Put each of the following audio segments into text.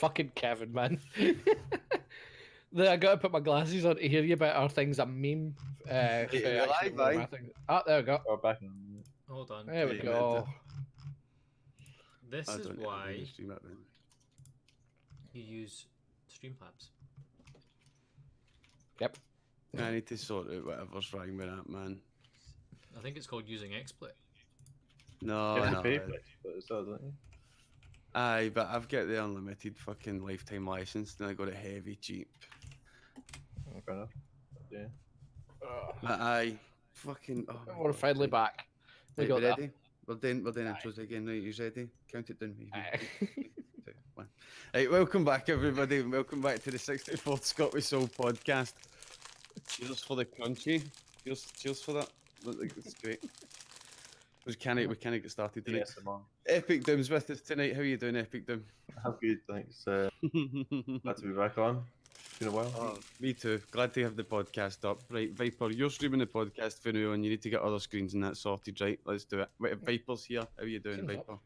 fucking Kevin, man. I gotta put my glasses on to hear you about our things. A meme. You're live, aye? Oh, there we go. Oh, back on. Hold on. There we go. This I is don't know, why I'm stream it, man. you use Streamlabs. Yep. I need to sort out whatever's wrong with that, man. I think it's called using XSplit. No, You have no. to pay for it, but it's all, don't you? Aye, but I've got the unlimited fucking lifetime license, and I got it heavy cheap. Oh, fair enough. Yeah. But aye, fucking. Oh, my We're God, finally right. back. We Right, got we that. ready? We're doing Aye. intros again. Right, you ready? Count it down. Maybe. Aye. 3, 2, 1. Right, welcome back, everybody. Welcome back to the 64th Scott with Soul podcast. Cheers for the crunchy. Cheers for that. Look, it's great. We can't get started tonight. Yes, I'm on. Epic Doom's with us tonight. How are you doing, Epic Doom? I'm good, thanks. Glad to be back on. It's been a while. Oh, me too. Glad to have the podcast up. Right, Viper, you're streaming the podcast for now, and you need to get other screens and that sorted, right? Let's do it. Wait, Viper's here. How are you doing, Seems Viper?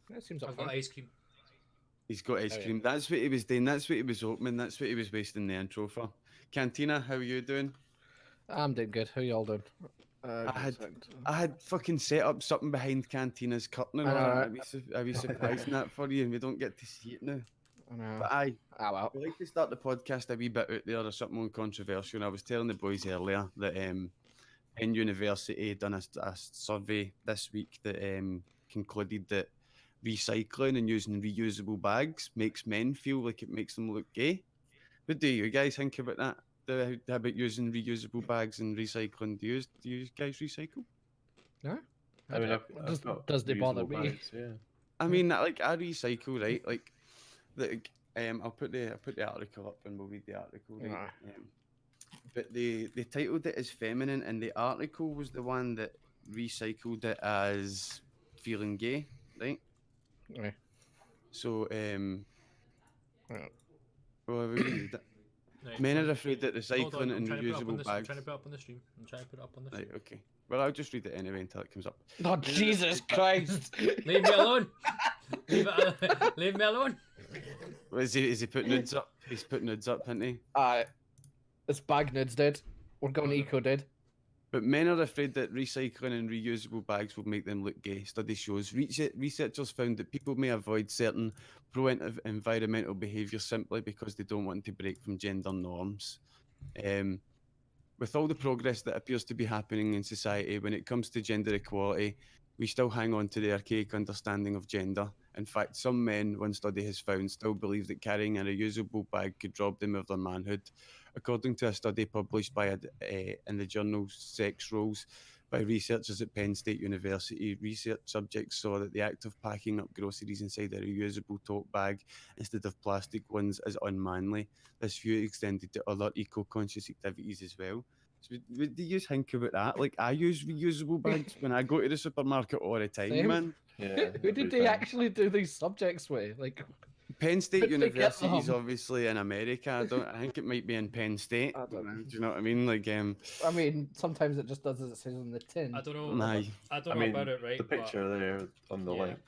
That seems up I've got fine. ice cream. He's got ice Oh, yeah. cream. That's what he was doing. That's what he was opening. That's what he was wasting the intro for. Cantina, how are you doing? I'm doing good. How y'all doing? I had fucking set up something behind Cantina's curtain and I all know, that. I was surprising that for you, and we don't get to see it now. I know. But aye, Oh, well. we like to start the podcast a wee bit out there or something uncontroversial. And I was telling the boys earlier that in university done a survey this week that concluded that recycling and using reusable bags makes men feel like it makes them look gay. What do you guys think about that? About using reusable bags and recycling? Do you guys recycle? No? I mean, Does they bother reusable me? bags, yeah. I mean, like I recycle, right? Like, I'll put the article up and we'll read the article, right? Right. But they titled it as feminine, and the article was the one that recycled it as feeling gay, right? Yeah. So, Yeah. well, we read it. Right, Men hold are afraid that on, recycling I'm and trying to put it up on reusable this- I'm bags. trying to put it up on the stream. I'm trying to put it up on the stream. Right, okay. Well, I'll just read it anyway until it comes up. Oh, Jesus Christ! Leave me alone! Leave me alone! Is he putting nudes up? He's putting nudes up, isn't he? It's bag nudes, dude. We're going eco, dude. But men are afraid that recycling and reusable bags will make them look gay. Study shows researchers found that people may avoid certain pro-environmental behaviours simply because they don't want to break from gender norms. With all the progress that appears to be happening in society when it comes to gender equality, we still hang on to the archaic understanding of gender. In fact, some men, one study has found, still believe that carrying a reusable bag could rob them of their manhood. According to a study published in the journal Sex Roles by researchers at Penn State University, research subjects saw that the act of packing up groceries inside a reusable tote bag instead of plastic ones is unmanly. This view extended to other eco-conscious activities as well. So what do you think about that? Like, I use reusable bags when I go to the supermarket all the time, Same. man. Yeah. Who did they actually do these subjects with? Like, Penn State Where'd they get University is them? obviously in America. I think it might be in Penn State. I don't know. Do you know what I mean? Like, I mean, sometimes it just does as it says on the tin. I don't know. Nah. I don't I know mean, about it, right? the picture there on the Yeah. link,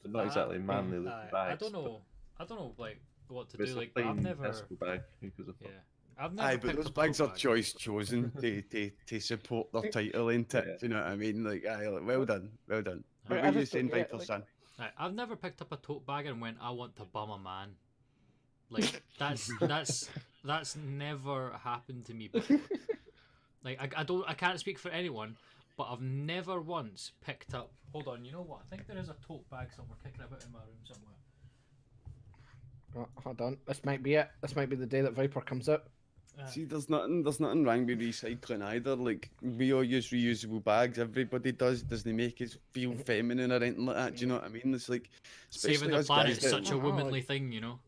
they're not exactly manly looking I bags. don't know. I don't know, like what to But it's do. a Like, plain I've never. Tesco bag. Who gives a fuck? Yeah, I've never. aye, but picked those up a bags tote are bag. choice chosen to support their title, ain't it? Yeah. Do you know what I mean? Like, aye, like, well done, well done. Right, What I were you just saying, don't get, Viper, like- son? Right, I've never picked up a tote bag and went, I want to bum a man. Like that's never happened to me before. Like I can't speak for anyone, but I've never once picked up. Hold on, you know what? I think there is a tote bag somewhere kicking about in my room somewhere. Oh, hold on. This might be it. This might be the day that Viper comes out. See, there's nothing wrong with recycling either. Like, we all use reusable bags. Everybody does. Doesn't make us feel feminine or anything like that? Do you know what I mean? It's like, Saving especially the us planet guys is that- such a Oh, womanly like- thing, you know.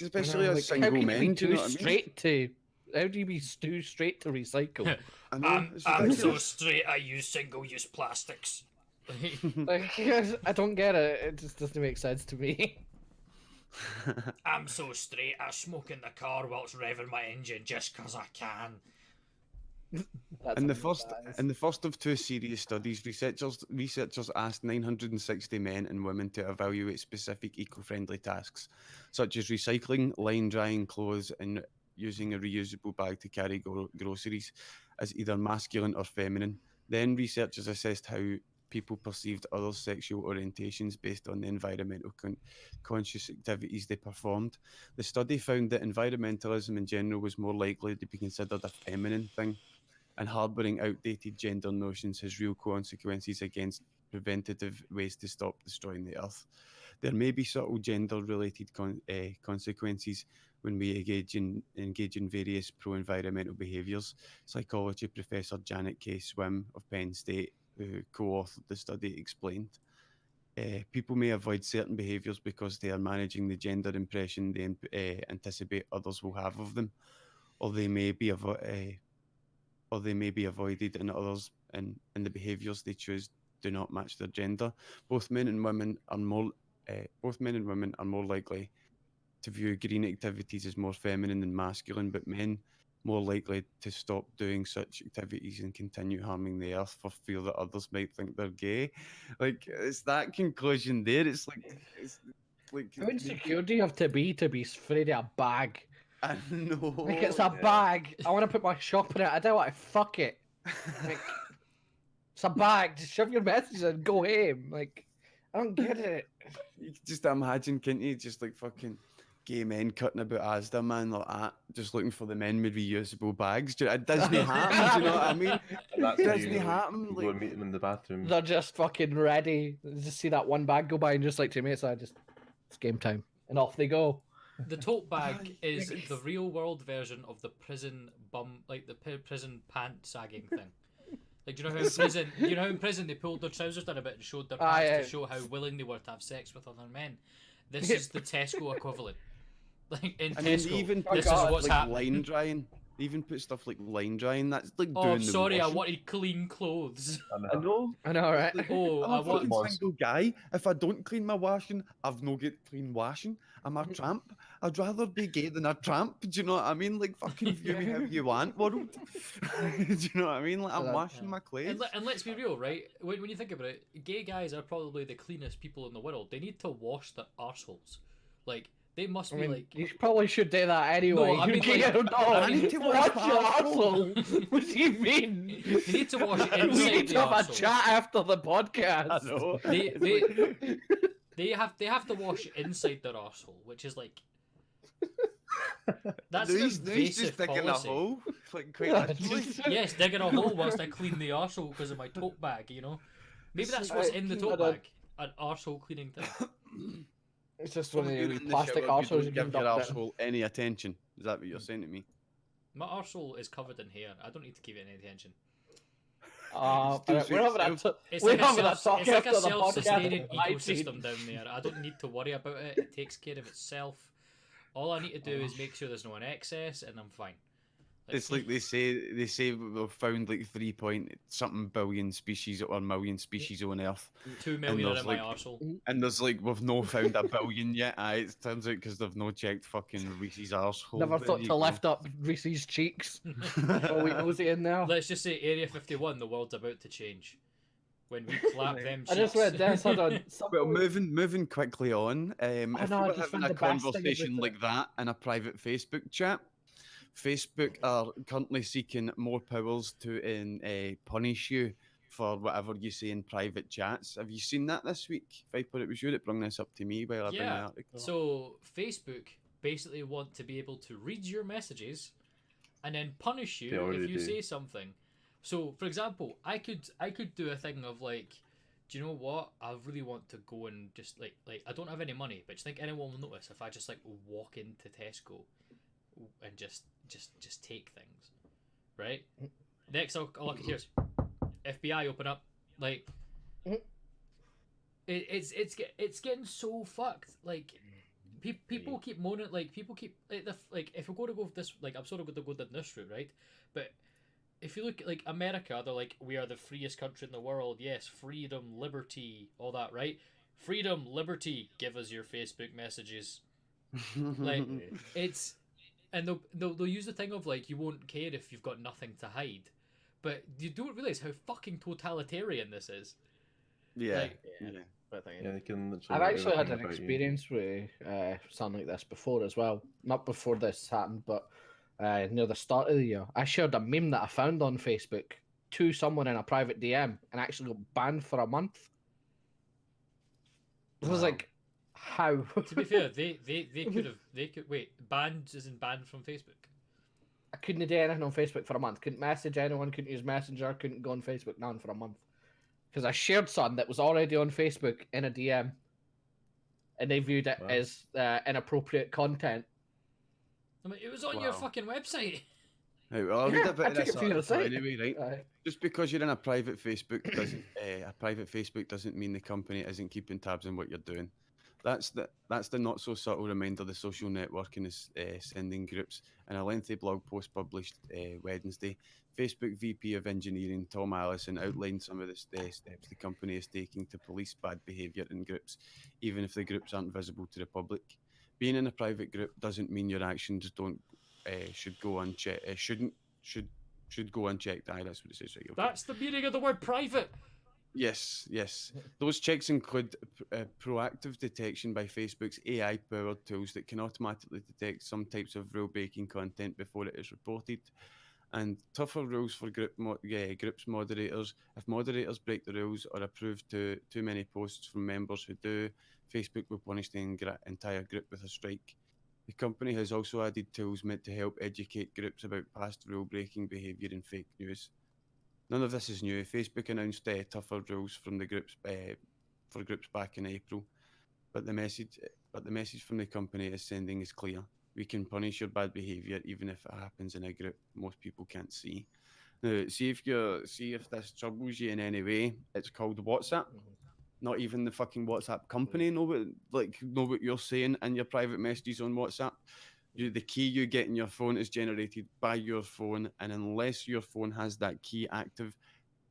especially us Like, single how can men. you be do you know too what I mean? straight to? How do you be too straight to recycle? I know, it's ridiculous. straight. I use single-use plastics. Like, I don't get it. It just doesn't make sense to me. I'm so straight. I smoke in the car whilst revving my engine just 'cause I can. That's In the a first, badass. in the first of two serious studies, researchers asked 960 men and women to evaluate specific eco-friendly tasks, such as recycling, line drying clothes, and using a reusable bag to carry groceries, as either masculine or feminine. Then researchers assessed how people perceived others' sexual orientations based on the environmental conscious activities they performed. The study found that environmentalism in general was more likely to be considered a feminine thing, and harbouring outdated gender notions has real consequences against preventative ways to stop destroying the earth. There may be subtle gender-related consequences when we engage in various pro-environmental behaviours. Psychology professor Janet K. Swim of Penn State, who co-authored the study, explained. People may avoid certain behaviours because they are managing the gender impression they anticipate others will have of them, or they may be avoided in others, and the behaviours they choose do not match their gender. Both men and women are more likely to view green activities as more feminine than masculine, but men more likely to stop doing such activities and continue harming the earth for fear that others might think they're gay. Like, it's that conclusion there. It's like How insecure do you have to be afraid of a bag? I know. Like, it's a bag. I want to put my shop in it. I don't want to fuck it. Like, it's a bag. Just shove your messages and go home. Like, I don't get it. You can just imagine, can't you? Just like fucking gay men cutting about Asda, man, like that, just looking for the men with reusable bags. It doesn't happen, do you know what I mean? And that's It how doesn't happen. you go and meet them in the bathroom. They're just fucking ready. Just see that one bag go by and just like to your mates, it's game time. And off they go. The tote bag is the real world version of the prison prison pant sagging thing. Like, do you know how in prison they pulled their trousers down a bit and showed their pants to show how willing they were to have sex with other men? This is the Tesco equivalent. Like in And then Tesco, even this is what's like happening. line drying. They even put stuff like line drying. That's like Oh, doing the sorry, I washing. wanted clean clothes. I know. I know, right? Oh, I'm I a want. fucking single guy. If I don't clean my washing, I've no get clean washing. I'm a tramp. I'd rather be gay than a tramp. Do you know what I mean? Like, fucking view me how you want, world. Do you know what I mean? Like, I'm washing my clothes. And let's be real, right? When you think about it, gay guys are probably the cleanest people in the world. They need to wash their arseholes. Like, they must be like. You probably should do that anyway. No, I mean, like, I need to wash wash your my arsehole. What do you mean? They need to wash We inside need the to have a arsehole. chat after the podcast. I know. They have to wash inside their arsehole, which is like. That's an He's invasive just digging policy. a hole. Like, quite Yeah, literally. Yes, digging a hole whilst I clean the arsehole because of my tote bag, you know? Maybe that's what's in the tote bag. An arsehole cleaning thing. It's just one of You're the in the plastic shower, you arseholes don't you give can your dump down. arsehole any attention. Is that what you're saying to me? My arsehole is covered in hair. I don't need to give it any attention. Still We're having suit It's We're like a, having a self, talk it's like after a the self-sustaining podcast. ecosystem down there. I don't need to worry about it. It takes care of itself. All I need to do is make sure there's no excess, and I'm fine. It's like they say we've found like 3 point something billion species or million species on Earth, 2 million there's in my like- arsehole. and there's like we've no found a billion yet. It turns out because they've no checked fucking Reese's arsehole. Never There thought you to go. lift up Reese's cheeks. Oh, we nosy in there. Let's just say Area 51, the world's about to change. When we clap them cheeks. I just read this. Hold on. Well, moving quickly on. If no, we I were just having found a the best thing conversation about like that in a private Facebook chat, Facebook are currently seeking more powers to punish you for whatever you say in private chats. Have you seen that this week, Viper? It was you that brought this up to me while I bring the Yeah. article. So Facebook basically want to be able to read your messages and then punish They you already if you do. say something. So, for example, I could do a thing of like, do you know what? I really want to go and just like I don't have any money, but do you think anyone will notice if I just like walk into Tesco and just take things, right? Next, all I could hear is FBI open up, like. It's getting so fucked. Like, people keep moaning. Like, people keep like if we're going to go this, like, I'm sort of going to go down this route, right? But if you look at like America, they're like, we are the freest country in the world. Yes, freedom, liberty, all that, right? Freedom, liberty. Give us your Facebook messages. Like, it's, and they'll use the thing of like, you won't care if you've got nothing to hide. but you don't realize how fucking totalitarian this is. Yeah. Like, Yeah. But Yeah, they can literally I've know actually had everything an about you. experience with something like this before as well. Not before this happened, but near the start of the year. I shared a meme that I found on Facebook to someone in a private DM and actually got banned for a month. I was Wow. like, how? to be fair, they could banned as in banned from Facebook. I couldn't do anything on Facebook for a month. Couldn't message anyone, couldn't use Messenger, couldn't go on Facebook, none for a month. Because I shared something that was already on Facebook in a DM. And they viewed it Wow. as inappropriate content. I mean, it was on your Wow. fucking website. Right, well, I'll read a bit I of took this it for your article site. anyway, right? Just because you're in a private Facebook doesn't mean the company isn't keeping tabs on what you're doing. That's the not so subtle reminder the social networking is sending groups. In a lengthy blog post published Wednesday, Facebook VP of Engineering Tom Allison outlined some of the steps the company is taking to police bad behaviour in groups, even if the groups aren't visible to the public. Being in a private group doesn't mean your actions don't should go unchecked. Should go unchecked. Aye, that's what it says. Right, okay. That's the meaning of the word private. Yes. Those checks include proactive detection by Facebook's AI-powered tools that can automatically detect some types of rule-breaking content before it is reported, and tougher rules for groups moderators. If moderators break the rules or approve too many posts from members who do, Facebook will punish the entire group with a strike. The company has also added tools meant to help educate groups about past rule-breaking behaviour and fake news. None of this is new. Facebook announced tougher rules from the groups for groups back in April, but the message from the company is sending is clear. We can punish your bad behaviour even if it happens in a group most people can't see. Now, see if this troubles you in any way. It's called WhatsApp. Not even the fucking WhatsApp company know what you're saying in your private messages on WhatsApp. The key you get in your phone is generated by your phone, and unless your phone has that key active,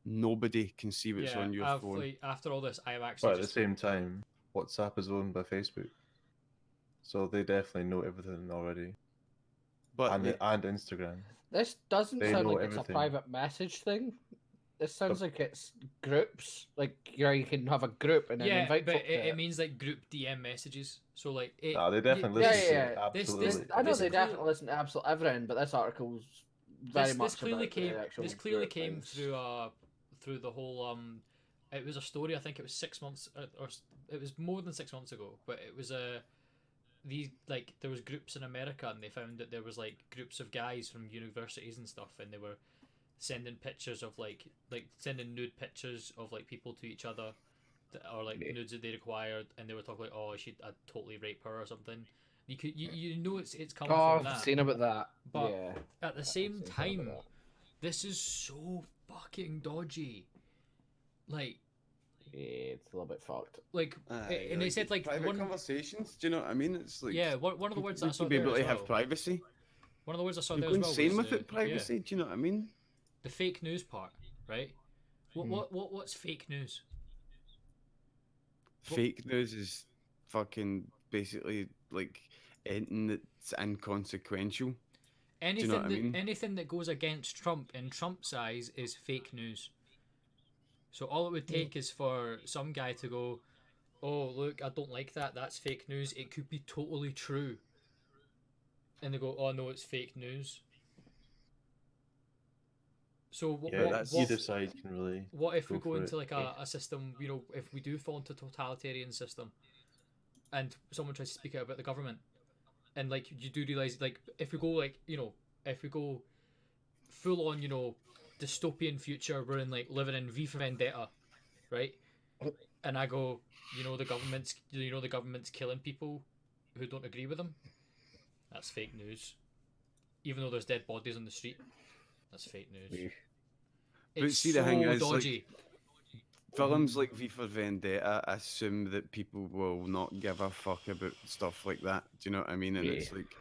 nobody can see what's on your phone. Like, after all this, I have But actually at the same time, WhatsApp is owned by Facebook, so they definitely know everything already. But And Instagram. This doesn't They sound know like it's a everything. private message thing. This sounds like it's groups. Like you can have a group and then invite folk to it means like group DM messages. So like, Nah, they definitely Yeah, listen yeah, to yeah. absolutely. I know this they clear- definitely listen to absolutely everything, but this article's very this much clearly about came the actual this clearly group came things. through the whole it was a story. I think it was 6 months or it was more than 6 months ago, but it was there was groups in America, and they found that there was like groups of guys from universities and stuff, and they were sending pictures of like sending nude pictures of like people to each other, or like nudes that they required, and they were talking like, oh, I'd totally rape her or something. You know it's coming Oh, from I've that, seen about that. but yeah. at the same seen about time, that. this is so fucking dodgy. Like, Yeah, it's a little bit fucked. And they said like private conversations. Do you know what I mean? It's like one of the words that I you saw should be there able as to have well. privacy. One of the words I saw You there go as well insane was with it. Privacy. Do you know what I mean? the fake news part, right? What's fake news? Fake news is fucking basically like anything that's inconsequential. Anything know what I mean? anything that goes against Trump in Trump's eyes is fake news. So all it would take is for some guy to go, "Oh, look, I don't like that. That's fake news. It could be totally true." And they go, "Oh no, it's fake news." So either side can really. what if we go go for into it. like a system, if we do fall into a totalitarian system, and someone tries to speak out about the government, and like you do realize, like, if we go full on, dystopian future, we're in like living in V for Vendetta, right? And I go, the government's killing people who don't agree with them. That's fake news. Even though there's dead bodies on the street, that's fake news. But It's see, so the thing is, dodgy. Films like V for Vendetta assume that people will not give a fuck about stuff like that. Do you know what I mean? And it's like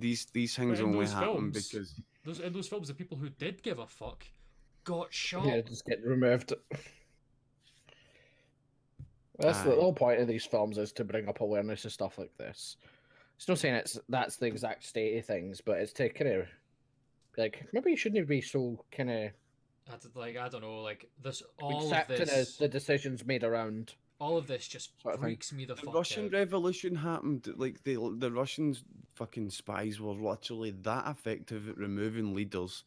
these things in only those happen films- because in those films, the people who did give a fuck got shot. Yeah, just get removed. That's the Aye. whole point of these films is to bring up awareness of stuff like this. It's not saying that's the exact state of things, but it's to kind of like maybe you shouldn't be so kind of I don't know, like this, all of Accepting this, the decisions made around. all of this just Sort of thing. freaks me the The fuck Russian out. Revolution happened. Like the Russians fucking spies were literally that effective at removing leaders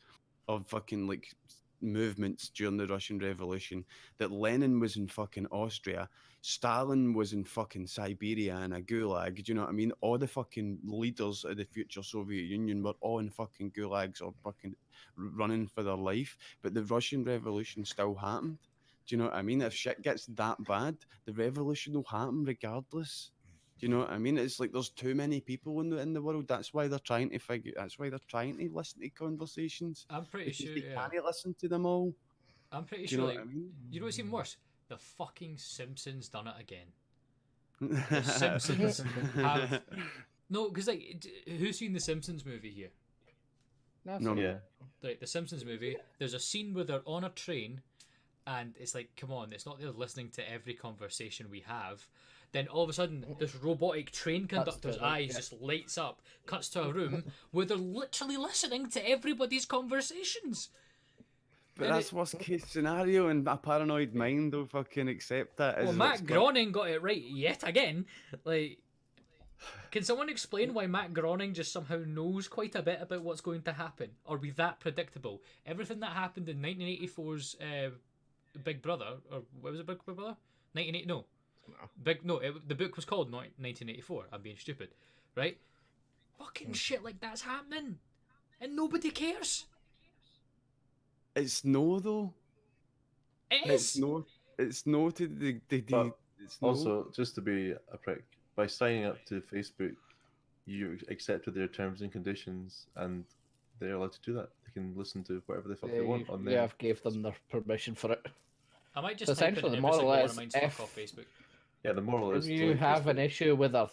of fucking like movements during the Russian Revolution that Lenin was in fucking Austria, Stalin was in fucking Siberia in a gulag. Do you know what I mean? All the fucking leaders of the future Soviet Union were all in fucking gulags or fucking running for their life. But the Russian Revolution still happened. Do you know what I mean? If shit gets that bad, the revolution will happen regardless. Do you know what I mean? It's like there's too many people in the world. That's why they're trying to figure. That's why they're trying to listen to conversations I'm pretty because sure. they Yeah, can't listen to them all. I'm pretty Do you sure. know Like, what I mean? you know what's even worse? The fucking Simpsons done it again. The Simpsons have no, because like, who's seen the Simpsons movie here? No, Yeah. Like the Simpsons movie, there's a scene where they're on a train, and it's like, come on, it's not they're listening to every conversation we have. Then all of a sudden, this robotic train conductor's eyes just lights up, cuts to a room where they're literally listening to everybody's conversations. But And that's worst case scenario, and a paranoid mind will fucking accept that. Well, as Matt what's Groening got it right yet again. Like, can someone explain why Matt Groening just somehow knows quite a bit about what's going to happen? Are we that predictable? Everything that happened in 1984's Big Brother, or what was it, Big Brother? 1980? No. The book was called 1984. I'm being stupid, right? Fucking shit like that's happening, and nobody cares. It's no though. It It's is. no. It's no to But it's no. Also, just to be a prick, by signing up to Facebook, you accepted their terms and conditions, and they're allowed to do that. They can listen to whatever the fuck they want on there. I've gave them their permission for it. I might just So type in essentially, the every single moral one is of mine's if- fuck off Facebook. Yeah, the moral If is to you leave have an Facebook. issue with our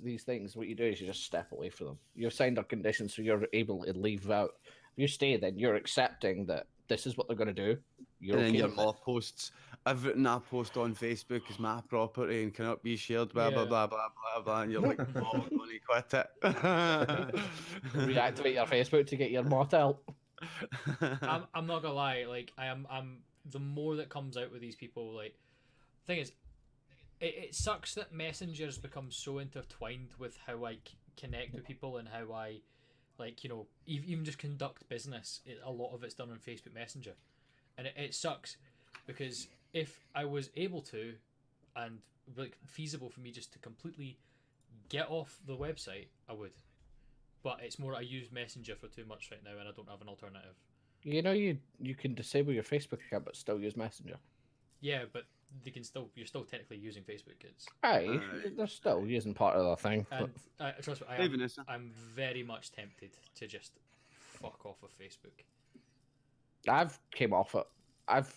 these things, what you do is you just step away from them. You've signed our conditions, so you're able to leave out. If you stay, then you're accepting that this is what they're going to do. You're And then okay your with law it. posts. Everything I post on Facebook is my property and cannot be shared. Blah blah Yeah. blah blah blah blah. And you're like, oh, I'm gonna quit it. Reactivate your Facebook to get your mot out. I'm not gonna lie, like I'm the more that comes out with these people, like thing is, it sucks that messengers become so intertwined with how I connect with people and how I, like, you know, even just conduct business. A lot of it's done on Facebook Messenger, and it sucks because if I was able to, and like feasible for me just to completely get off the website, I would. But it's more I use Messenger for too much right now, and I don't have an alternative. You know, you can disable your Facebook account, but still use Messenger. Yeah, but you're still technically using Facebook. It's Aye, they're still using part of the thing. and trust me, Hey, Vanessa. I'm very much tempted to just fuck off of Facebook. I've came off it.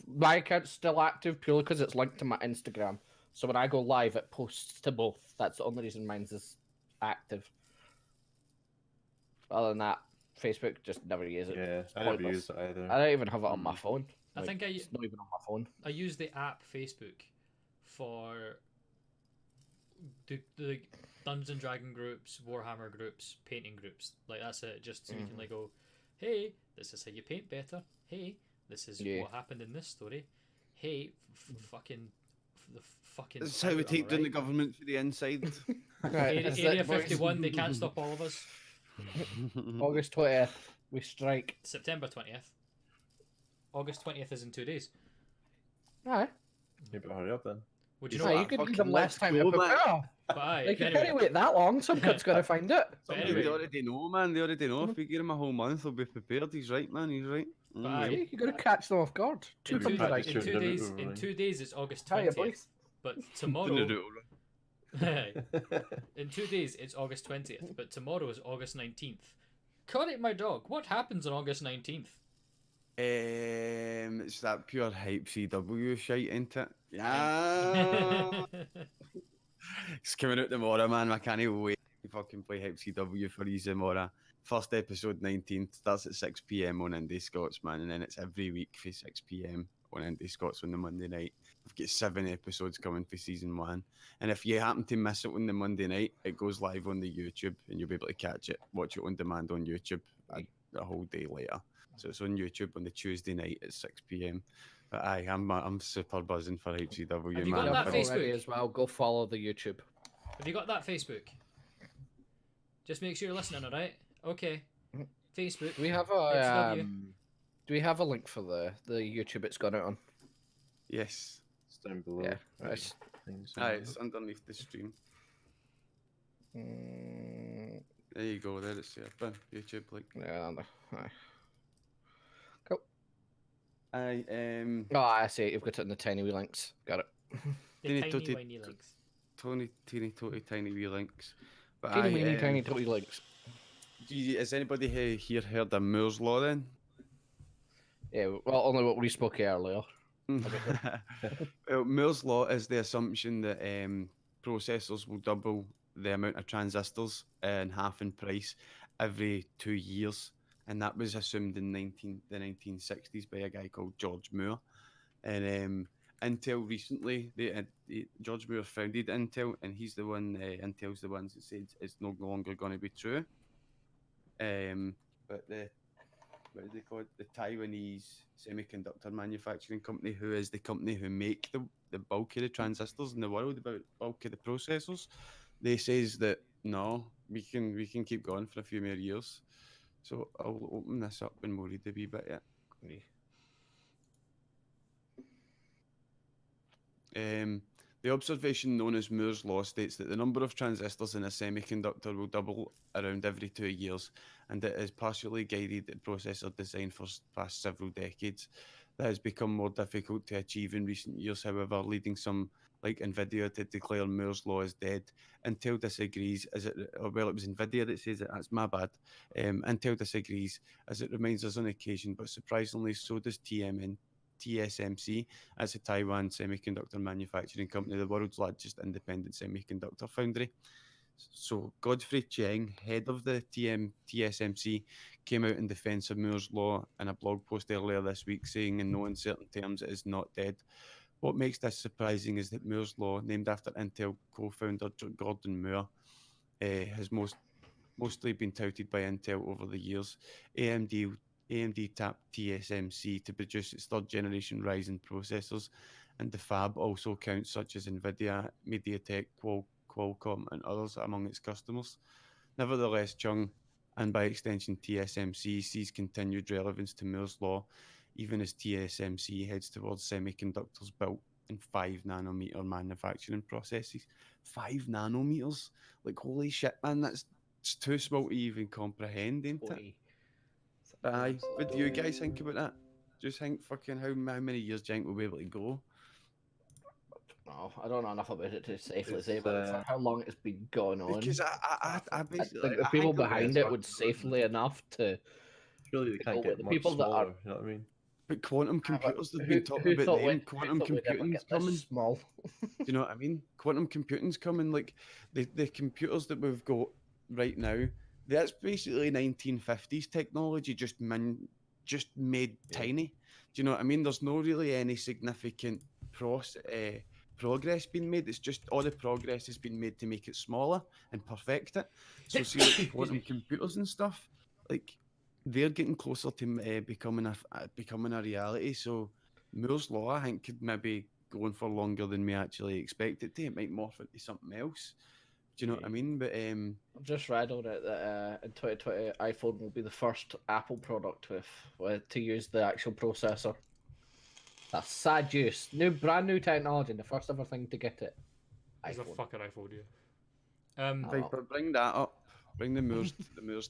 My account's still active purely because it's linked to my Instagram. So when I go live, it posts to both. That's the only reason mine's is active. Other than that, Facebook just never use it. Yeah, It's I never pointless. use it either. I don't even have it on my phone. I think it's not even on my phone. I use the app Facebook for the Dungeons and Dragon groups, Warhammer groups, painting groups. Like that's it. Just so you can like go, hey, this is how you paint better. Hey, this is what happened in this story. Hey, fucking. This is how we take down the government for the inside. Right, Area 51, they can't stop all of us. August 20th, we strike. September 20th. August 20th is in 2 days. Aye. You better hurry up then. Would you know Aye, what? you could Fucking give them less let's time to go, man. prepare. But aye, Like, you anyway, can't wait that long. Some kid's going to find it. but They anyway, already know, man. They already know. If we give him a whole month, they'll be prepared. He's right, man. He's right. But aye, See, you got to catch them off guard. in 2 Maybe practice in your 2 limit days, over in running. 2 days it's August Hiya, 20th. boys. But Doing tomorrow, the rule. in 2 days it's August 20th. But tomorrow is August 19th. Cut it, my dog. What happens on August 19th? It's that pure hype CW shite, ain't it? Yeah. It's coming out tomorrow, man. I can't wait to fucking play hype CW for you tomorrow. First episode 19th starts at 6 p.m. on IndiScots, man, and then it's every week for 6 p.m. on IndiScots on the Monday night. I've got 7 episodes coming for season 1, and if you happen to miss it on the Monday night, it goes live on the YouTube, and you'll be able to catch it, watch it on demand on YouTube a whole day later. So it's on YouTube on the Tuesday night at 6 p.m. But aye, I'm super buzzing for HCW, Have you man. got that I think- already Facebook? as well. Go follow the YouTube. Have you got that Facebook? Just make sure you're listening, alright? Okay. Facebook. Do we have do we have a link for the YouTube it's gone out on? Yes. It's down below. Yeah, right. Things Aye, it's underneath the stream. Mm, There you go. There it's there. Bam, YouTube link. yeah, no. Aye. Cool. Aye. Oh, I see it. You've got it in the tiny wee links. Got it. The Teeny tiny totty- whiny links. Teeny tiny wee links. But Teeny aye, weeny tiny tiny links. has anybody here heard of Moore's law then? Yeah, well, only what we spoke earlier. Well, Moore's law is the assumption that processors will double the amount of transistors and half in price every 2 years, and that was assumed in the 1960s by a guy called George Moore. And until recently, George Moore founded Intel, and he's the one. Intel's the ones that said it's no longer going to be true. But the what do they call it? The Taiwanese semiconductor manufacturing company, who is the company who make the bulk of the transistors in the world, the bulk of the processors, they says that no, we can keep going for a few more years. So I'll open this up and we'll read a wee bit. Yeah. The observation known as Moore's law states that the number of transistors in a semiconductor will double around every 2 years, and it is partially guided the processor design for past several decades. That has become more difficult to achieve in recent years, however, leading some like Nvidia to declare Moore's law is dead. Intel disagrees, it was Nvidia that says it, that's my bad. Intel disagrees, as it reminds us on occasion, but surprisingly, so does TSMC, as a Taiwan semiconductor manufacturing company, the world's largest independent semiconductor foundry. So Godfrey Cheng, head of the TSMC, came out in defense of Moore's law in a blog post earlier this week, saying in no uncertain terms it is not dead. What makes this surprising is that Moore's law, named after Intel co-founder Gordon Moore, has mostly been touted by Intel over the years. AMD tapped TSMC to produce its third generation Ryzen processors, and the fab also counts such as Nvidia, MediaTek, Qualcomm, and others among its customers. Nevertheless, Chung, and by extension TSMC, sees continued relevance to Moore's law, even as TSMC heads towards semiconductors built in 5 nanometer manufacturing processes. 5 nanometers? Like, holy shit, man, it's too small to even comprehend, ain't it? But aye, what do you guys think about that? Just think fucking how many years do you think we'll be able to go? No, I don't know enough about it to safely It's, say, but for how long it's been going on, Because I I basically think the I people think of it behind as it fucking would safely enough to. Surely they to can't go get with the much people that smaller. are. You know what I mean? but quantum Ah, but computers, they've been talking about them. Quantum computing's coming. Small. Do you know what I mean? Quantum computing's coming. Like the computers that we've got right now, that's basically 1950s technology, just made Yeah. tiny. Do you know what I mean? There's no really any significant progress being made. It's just all the progress has been made to make it smaller and perfect it. So see, like quantum computers and stuff, like they're getting closer to becoming a reality. So Moore's law, I think, could maybe go on for longer than we actually expect it to. It might morph into something else. Do you know what I mean? But I've just read on it that in 2020, iPhone will be the first Apple product to use the actual processor. That's sad news. Brand new technology, and the first ever thing to get it. It's a iPhone. fucking iPhone, yeah. Viper, bring that up. Bring the Moore's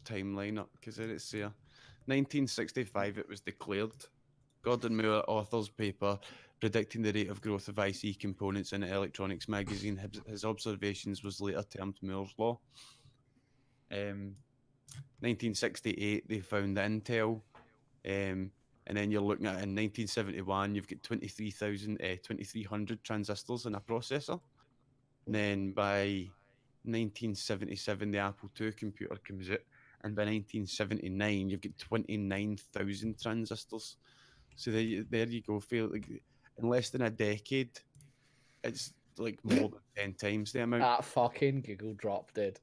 timeline up, because it's here. 1965, it was declared. Gordon Moore authors paper predicting the rate of growth of IC components in Electronics magazine. His observations was later termed Moore's law. 1968, they found Intel. And then you're looking at in 1971, you've got 2300 transistors in a processor. And then by 1977, the Apple II computer comes out, and by 1979, you've got 29,000 transistors. So there you go. Feel like in less than a decade, it's like more than 10 times the amount. That fucking Google drop did.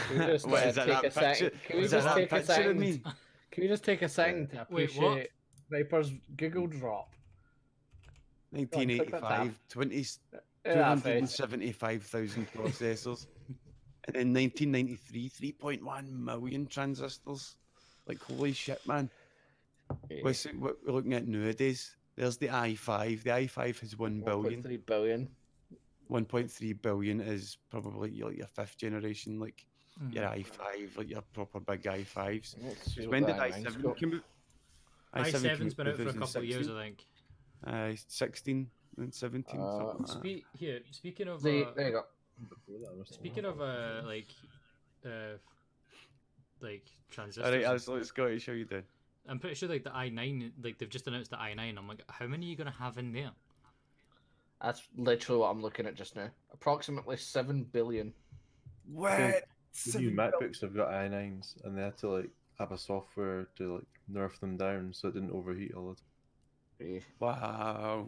Can we just What, is that take that a second? picture? Can we Is that just that take a picture of second? me? Can we just take a second to Wait, what? appreciate Viper's Google drop? Go on, click that tab. 1985, 20, That face. 275,000 processors. And in 1993, 3.1 million transistors. Like, holy shit, man. What we're looking at nowadays. There's the i5. The i5 has 1 billion. 1.3 billion. 1.3 billion is probably your fifth generation, like your Mhm. i5, like your proper big i5s. Let's see what When the did i9's i7 got. come out? i7's been out for a couple of years, 2016. I think. 16 and 17, something like that. Speaking of There you go. Before that, I must have speaking of like transistors, Alright, and absolutely, Scottish, how you doing? I'm pretty sure like the i9, like they've just announced the i9. I'm like, how many are you gonna have in there? That's literally what I'm looking at just now. Approximately 7 billion. What? The new MacBooks have got i9s, and they had to like have a software to like nerf them down so it didn't overheat all the time. Eh. Wow.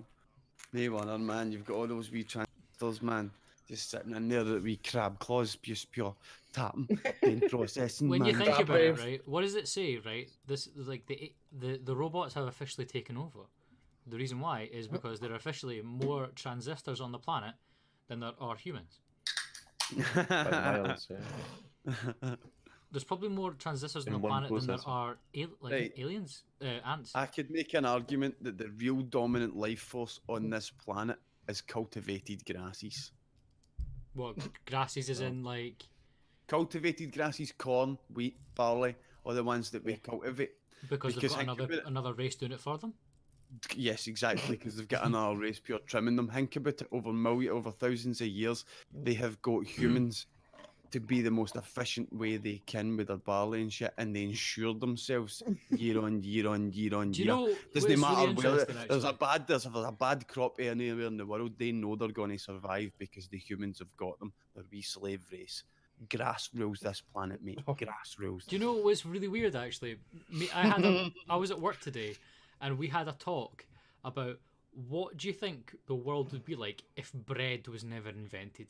No wonder, man. You've got all those wee transistors, man. Just sitting in there, the wee crab claws, just pure tapping and processing, When man. you think Crab about it, waves. right? What does it say, right? This is like the robots have officially taken over. The reason why is because there are officially more transistors on the planet than there are humans. By miles, yeah. There's probably more transistors on In the one planet than there processor. are Right. aliens, ants. I could make an argument that the real dominant life force on this planet is cultivated grasses. What grasses is in like Cultivated grasses, corn, wheat, barley, are the ones that we cultivate. because they've Because got think about it. another race doing it for them. Yes, exactly, because they've got another race pure trimming them. Think about it, over thousands of years, they have got humans to be the most efficient way they can with their barley and shit, and they ensure themselves year on year on year on Do you year. know Doesn't what's matter really where interesting? there's a Actually, there's a bad crop anywhere in the world. They know they're going to survive because the humans have got them. They're wee slave race. Grass rules this planet, mate. Grass rules. do you know what's really weird? Actually, I was at work today, and we had a talk about what do you think the world would be like if bread was never invented.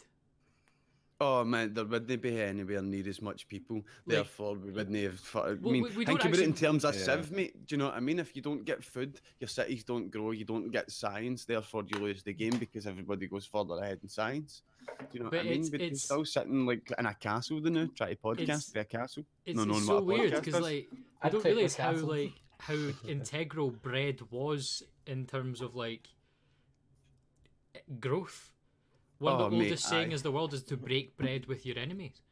Oh man, there wouldn't be anywhere near as much people. Therefore, we wouldn't have. I Well, mean, we think don't about it in actually- terms of Yeah. civ, mate. Do you know what I mean? If you don't get food, your cities don't grow. You don't get science. Therefore, you lose the game because everybody goes further ahead in science. Do you know what But I mean? it's- We'd be it's- still sitting like in a castle, you know, try to podcast It's- via castle. It's, No it's knowing so what a weird podcast because is. like you I'd don't take the realize how castle. how integral bread was in terms of like growth. One of Oh, the mate, oldest saying aye. is the world is to break bread with your enemies,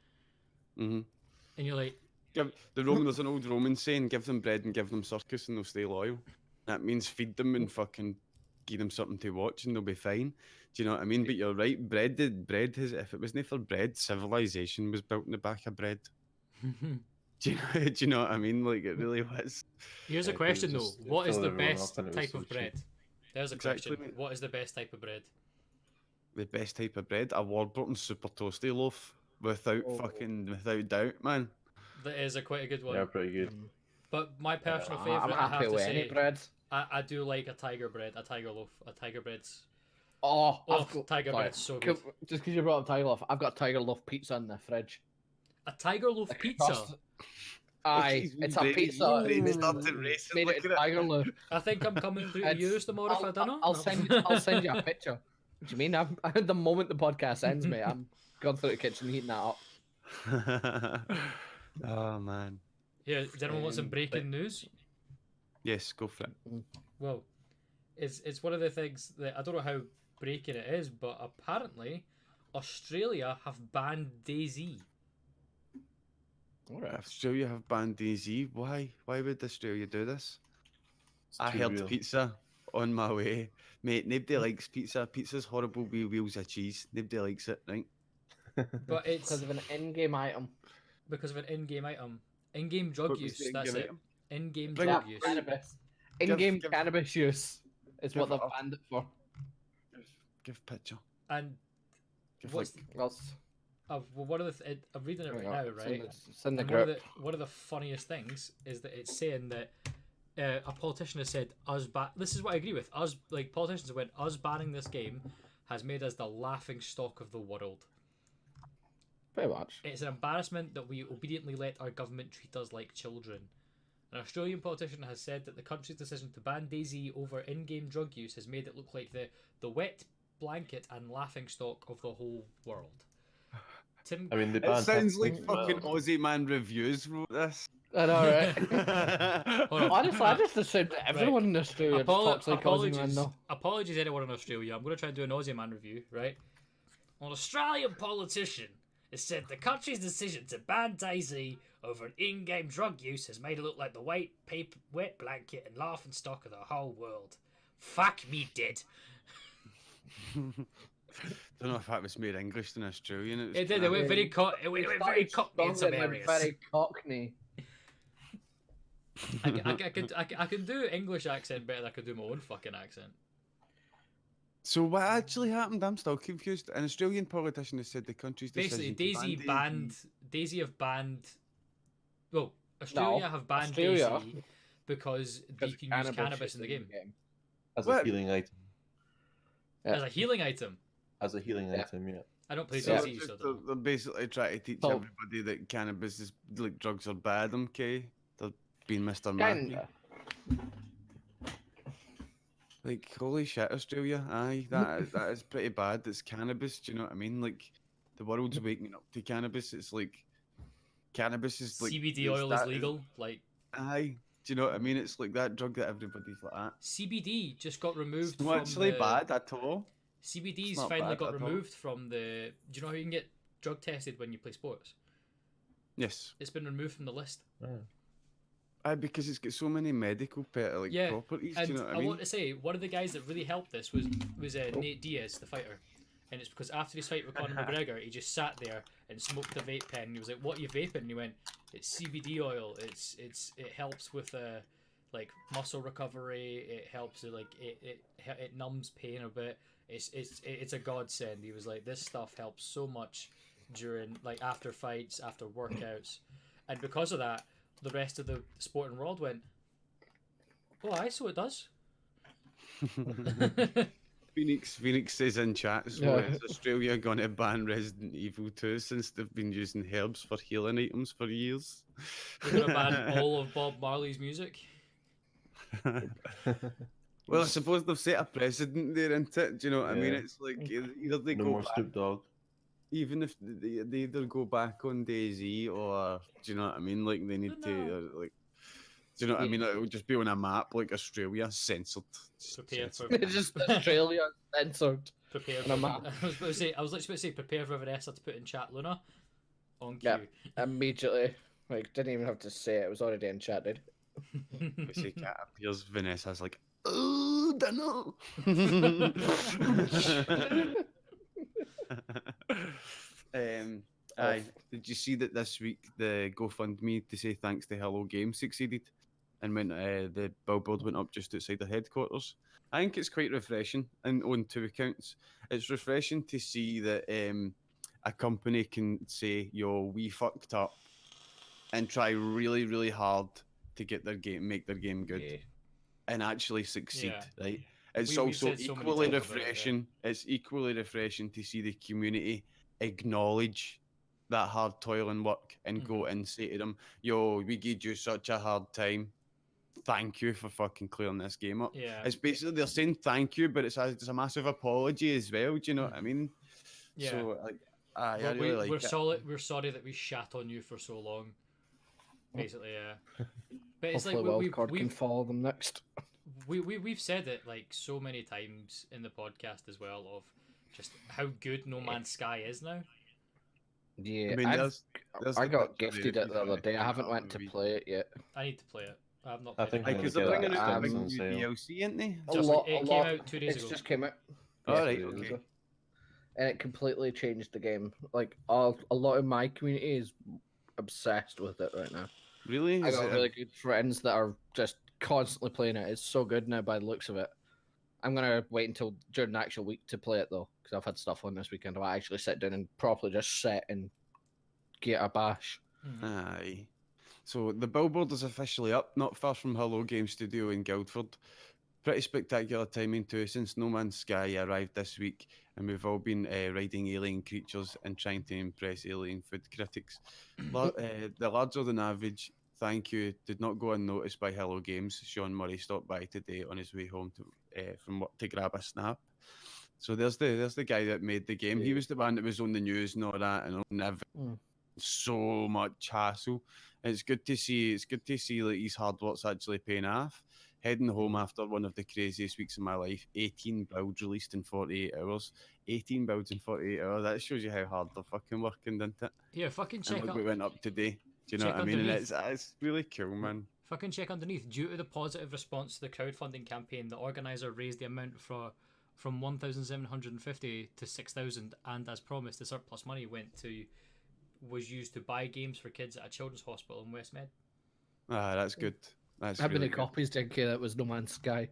Mm-hmm. and you're like, There's an old Roman saying: "Give them bread and give them circus, and they'll stay loyal." That means feed them and fucking give them something to watch, and they'll be fine. Do you know what I mean? But you're right. Bread has. If it wasn't for bread, civilization was built in the back of bread. Do you know what I mean? Like it really was. here's Yeah, a 'cause question it though: just- it what is filled the everyone best up and it was type so of cheap. bread? There's a Exactly, question: mate. what is the best type of bread? The best type of bread, a Warburton super toasty loaf, without without doubt, man. That is a quite a good one. Yeah, pretty good. But my personal I'm favorite, I happy have to with any say, bread. I do like a tiger bread, a tiger loaf, a tiger bread's. Oh, Oh, I've got, tiger sorry. bread's so good. Just because you brought up tiger loaf, I've got tiger loaf pizza in the fridge. A tiger loaf Like, pizza. crust- Aye, it's a pizza. Made it in tiger loaf. I think I'm coming through to It's- yours tomorrow if I don't know. I'll send you a picture. What do you mean? The moment the podcast ends, mate, I'm going through the kitchen heating that up. Oh man. Yeah, does anyone want some breaking news? Yes, go for it. Well, it's one of the things that I don't know how breaking it is, but apparently Australia have banned DayZ. Alright. Australia have banned DayZ. Why? Why would Australia do this? It's I too heard real. pizza on my way. Mate, nobody likes pizza. Pizza's horrible with wheels of cheese. Nobody likes it, right? But it's Because of an in-game item. because of an in-game item. In-game drug What was use, the that's in-game it. item? In-game Bring drug up use. Cannabis. In-game give- cannabis use is what give they've it up. banned it for. Give picture. And Give what's That's, one of the I'm reading it right now, right? It's in the And group. one of the funniest things is that it's saying that a politician has said this is what I agree with. Us, like politicians went, us banning this game has made us the laughing stock of the world. Pretty much. It's an embarrassment that we obediently let our government treat us like children. An Australian politician has said that the country's decision to ban DayZ over in-game drug use has made it look like the wet blanket and laughingstock of the whole world. Tim, I mean, they It banned sounds like Happnin as fucking well. Aussie Man Reviews wrote this. I know, right? hold on. Honestly, I just assumed that everyone in Australia just talks like Aussie man, though. Apologies, anyone in Australia. I'm going to try and do an Aussie Man review, right? An Australian politician has said the country's decision to ban DayZ over in-game drug use has made it look like the wet blanket and laughing stock of the whole world. Fuck me dead. Don't know if that was more English than Australian. It did. It went very it went very cockney in some areas. Very cockney. I can do English accent better than I could do my own fucking accent. So what actually happened? I'm still confused. An Australian politician has said the country's Basically, decision DayZ have banned. Well, Australia have banned Australia. DayZ because you can use cannabis in the game As What? a healing item. as a healing item. As a healing item, yeah. I don't play So DayZ, so I don't know. they're basically trying to teach So- everybody that cannabis is like drugs are bad. Okay, they're being Mr. Mackey. Kinda. Like holy shit, Australia! Aye, that is pretty bad. It's cannabis. Do you know what I mean? Like the world's waking up to cannabis. It's like cannabis is like CBD it's oil is that- legal. Like Aye, do you know what I mean? It's like that drug that everybody's like that. CBD just got removed It's not from actually the... bad at all. CBD's It's not finally bad got at all. removed from the. Do you know how you can get drug tested when you play sports? Yes. It's been removed from the list. Aye, because it's got so many medical Yeah, properties. And Do you know what I I mean? want to say one of the guys that really helped this was Nate Diaz, the fighter, and it's because after his fight with Conor McGregor, he just sat there and smoked a vape pen. And he was like, "What are you vaping?" And he went, "It's CBD oil. It helps with like muscle recovery. It helps with, like it numbs pain a bit. It's a godsend." He was like, "This stuff helps so much during like after fights, after workouts," and because of that, the rest of the sporting world went, "Oh, aye, so it does." Phoenix says in chat, so Yeah. is Australia going to ban Resident Evil 2 since they've been using herbs for healing items for years? We're gonna ban all of Bob Marley's music. Well, I suppose they've set a precedent there, isn't it? Do you know what I mean? Yeah. It's like either they No go more back, Snoop Dogg. even if they either go back on DayZ or do you know what I mean? Like they need to like. Do you know what I mean? Like, it would just be on a map like Australia censored. Prepare for It's just Australia censored. prepare on a for. map. I was literally about to say prepare for Vanessa to put in chat, Luna. On cue. Yeah. Immediately. Like, didn't even have to say it. It was already in chat, dude. We say cat appears, Vanessa's like, oh, dunno. Aye. Did you see that this week the GoFundMe to say thanks to Hello Games succeeded, and when the billboard went up just outside their headquarters? I think it's quite refreshing, and on two accounts, it's refreshing to see that a company can say, "Yo, we fucked up," and try really, really hard to get their game, make their game good, Yeah. and actually succeed. Yeah. Right? It's We've also said so many equally times about it, yeah. refreshing. It's equally refreshing to see the community acknowledge that hard toil and work and go Mm-hmm. and say to them, "Yo, we gave you such a hard time. Thank you for fucking clearing this game up." Yeah. It's basically they're saying thank you, but it's a massive apology as well. Do you know what I mean? Yeah. So like, I Well, really like we're it. we're sorry that we shat on you for so long. Basically, yeah. But it's Hopefully like Wildcard can follow them next. we've said it like so many times in the podcast as well of just how good No Man's Sky is now. Yeah, I mean, there's I the got picture there gifted if it you the other wanna day. check I it haven't out went on to video. play it yet. I need to play it. I have not I played think it. I'm Because gonna they're get bringing it. out It's a on new sale. DLC, isn't they? It came out 2 days It's ago. just came out. Oh, Yeah, right, 2 days okay. ago. And it completely changed the game. Like a lot of my community is obsessed with it right now. Really? I Is got it really good friends that are just constantly playing it. It's so good now by the looks of it. I'm gonna wait until during the actual week to play it though, because I've had stuff on this weekend. I actually sit down and properly just sit and get a bash. Aye. So the billboard is officially up, not far from Hello Game Studio in Guildford. Pretty spectacular timing too, since No Man's Sky arrived this week, and we've all been riding alien creatures and trying to impress alien food critics. The larger than average thank you did not go unnoticed by Hello Games. Sean Murray stopped by today on his way home from work to grab a snap. So there's the guy that made the game. He was the one that was on the news and all that, and so much hassle. It's good to see. It's good to see that his hard work's actually paying off. Heading home after one of the craziest weeks of my life. 18 builds released in 48 hours. 18 builds in 48 hours. That shows you how hard they're fucking working, doesn't it? Yeah, fucking check And out. we went up today. Do you know check what I mean? And underneath. it's really cool, man. Fucking check underneath. Due to the positive response to the crowdfunding campaign, the organizer raised the amount from 1,750 to 6,000, and as promised, the surplus money was used to buy games for kids at a children's hospital in West Med. Ah, that's good. That's How really many good. copies did you get that was No Man's Sky?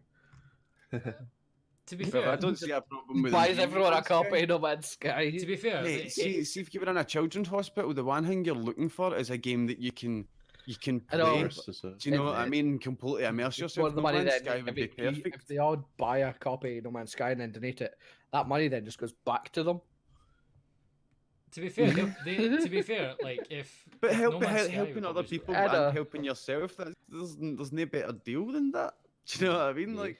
To be Well, fair, I don't see a problem with Buys them being everyone No a Man's Sky. copy of No Man's Sky? to be fair, Mate, see if you're in a children's hospital, the one thing you're looking for is a game that you can I know. play. Immerse yourself. Do you know what I mean? Completely immerse yourself. One of the No money Man's then, Sky would be if perfect. they all buy a copy of No Man's Sky and then donate it, that money then just goes back to them. to be fair, to be fair, like if But if No Man's Sky helping would other obviously- people I know. and helping yourself, there's no better deal than that. Do you know what I mean? Like,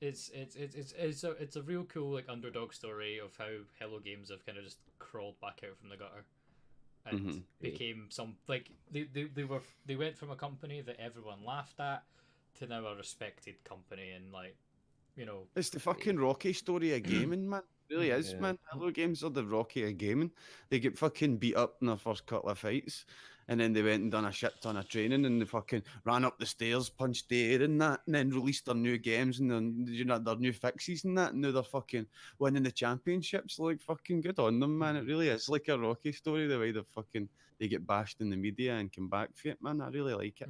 it's a real cool like underdog story of how Hello Games have kind of just crawled back out from the gutter and Mhm. became some like they went from a company that everyone laughed at to now a respected company, and like, you know, it's the fucking Rocky story of gaming, man. It really is, Yeah. man. Hello Games are the Rocky of gaming. They get fucking beat up in their first couple of fights, and then they went and done a shit ton of training, and they fucking ran up the stairs, punched the air and that, and then released their new games and their new fixes and that, and now they're fucking winning the championships. Like, fucking good on them, man. It really is like a Rocky story, the way they get bashed in the media and come back for it, man. I really like it.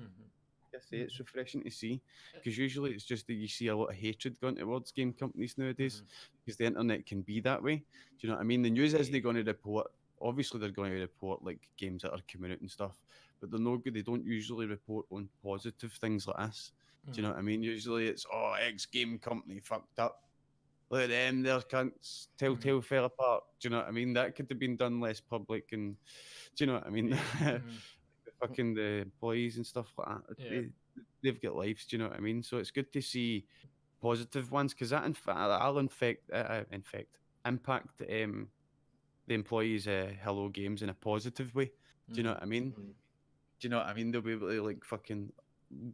I say it's refreshing to see, because usually it's just that you see a lot of hatred going towards game companies nowadays, because the internet can be that way. Do you know what I mean? The news isn't going to report. Obviously, they're going to report like games that are coming out and stuff, but they're no good. They don't usually report on positive things like this. Do you know what I mean? Usually it's X game company fucked up. Look at them, their cunts. Telltale fell apart. Do you know what I mean? That could have been done less public, and do you know what I mean? Fucking the employees and stuff like that. Yeah. They've got lives. Do you know what I mean? So it's good to see positive ones, because that that'll impact the employees' Hello Games in a positive way. Do you know what I mean? Do you know what I mean? They'll be able to like fucking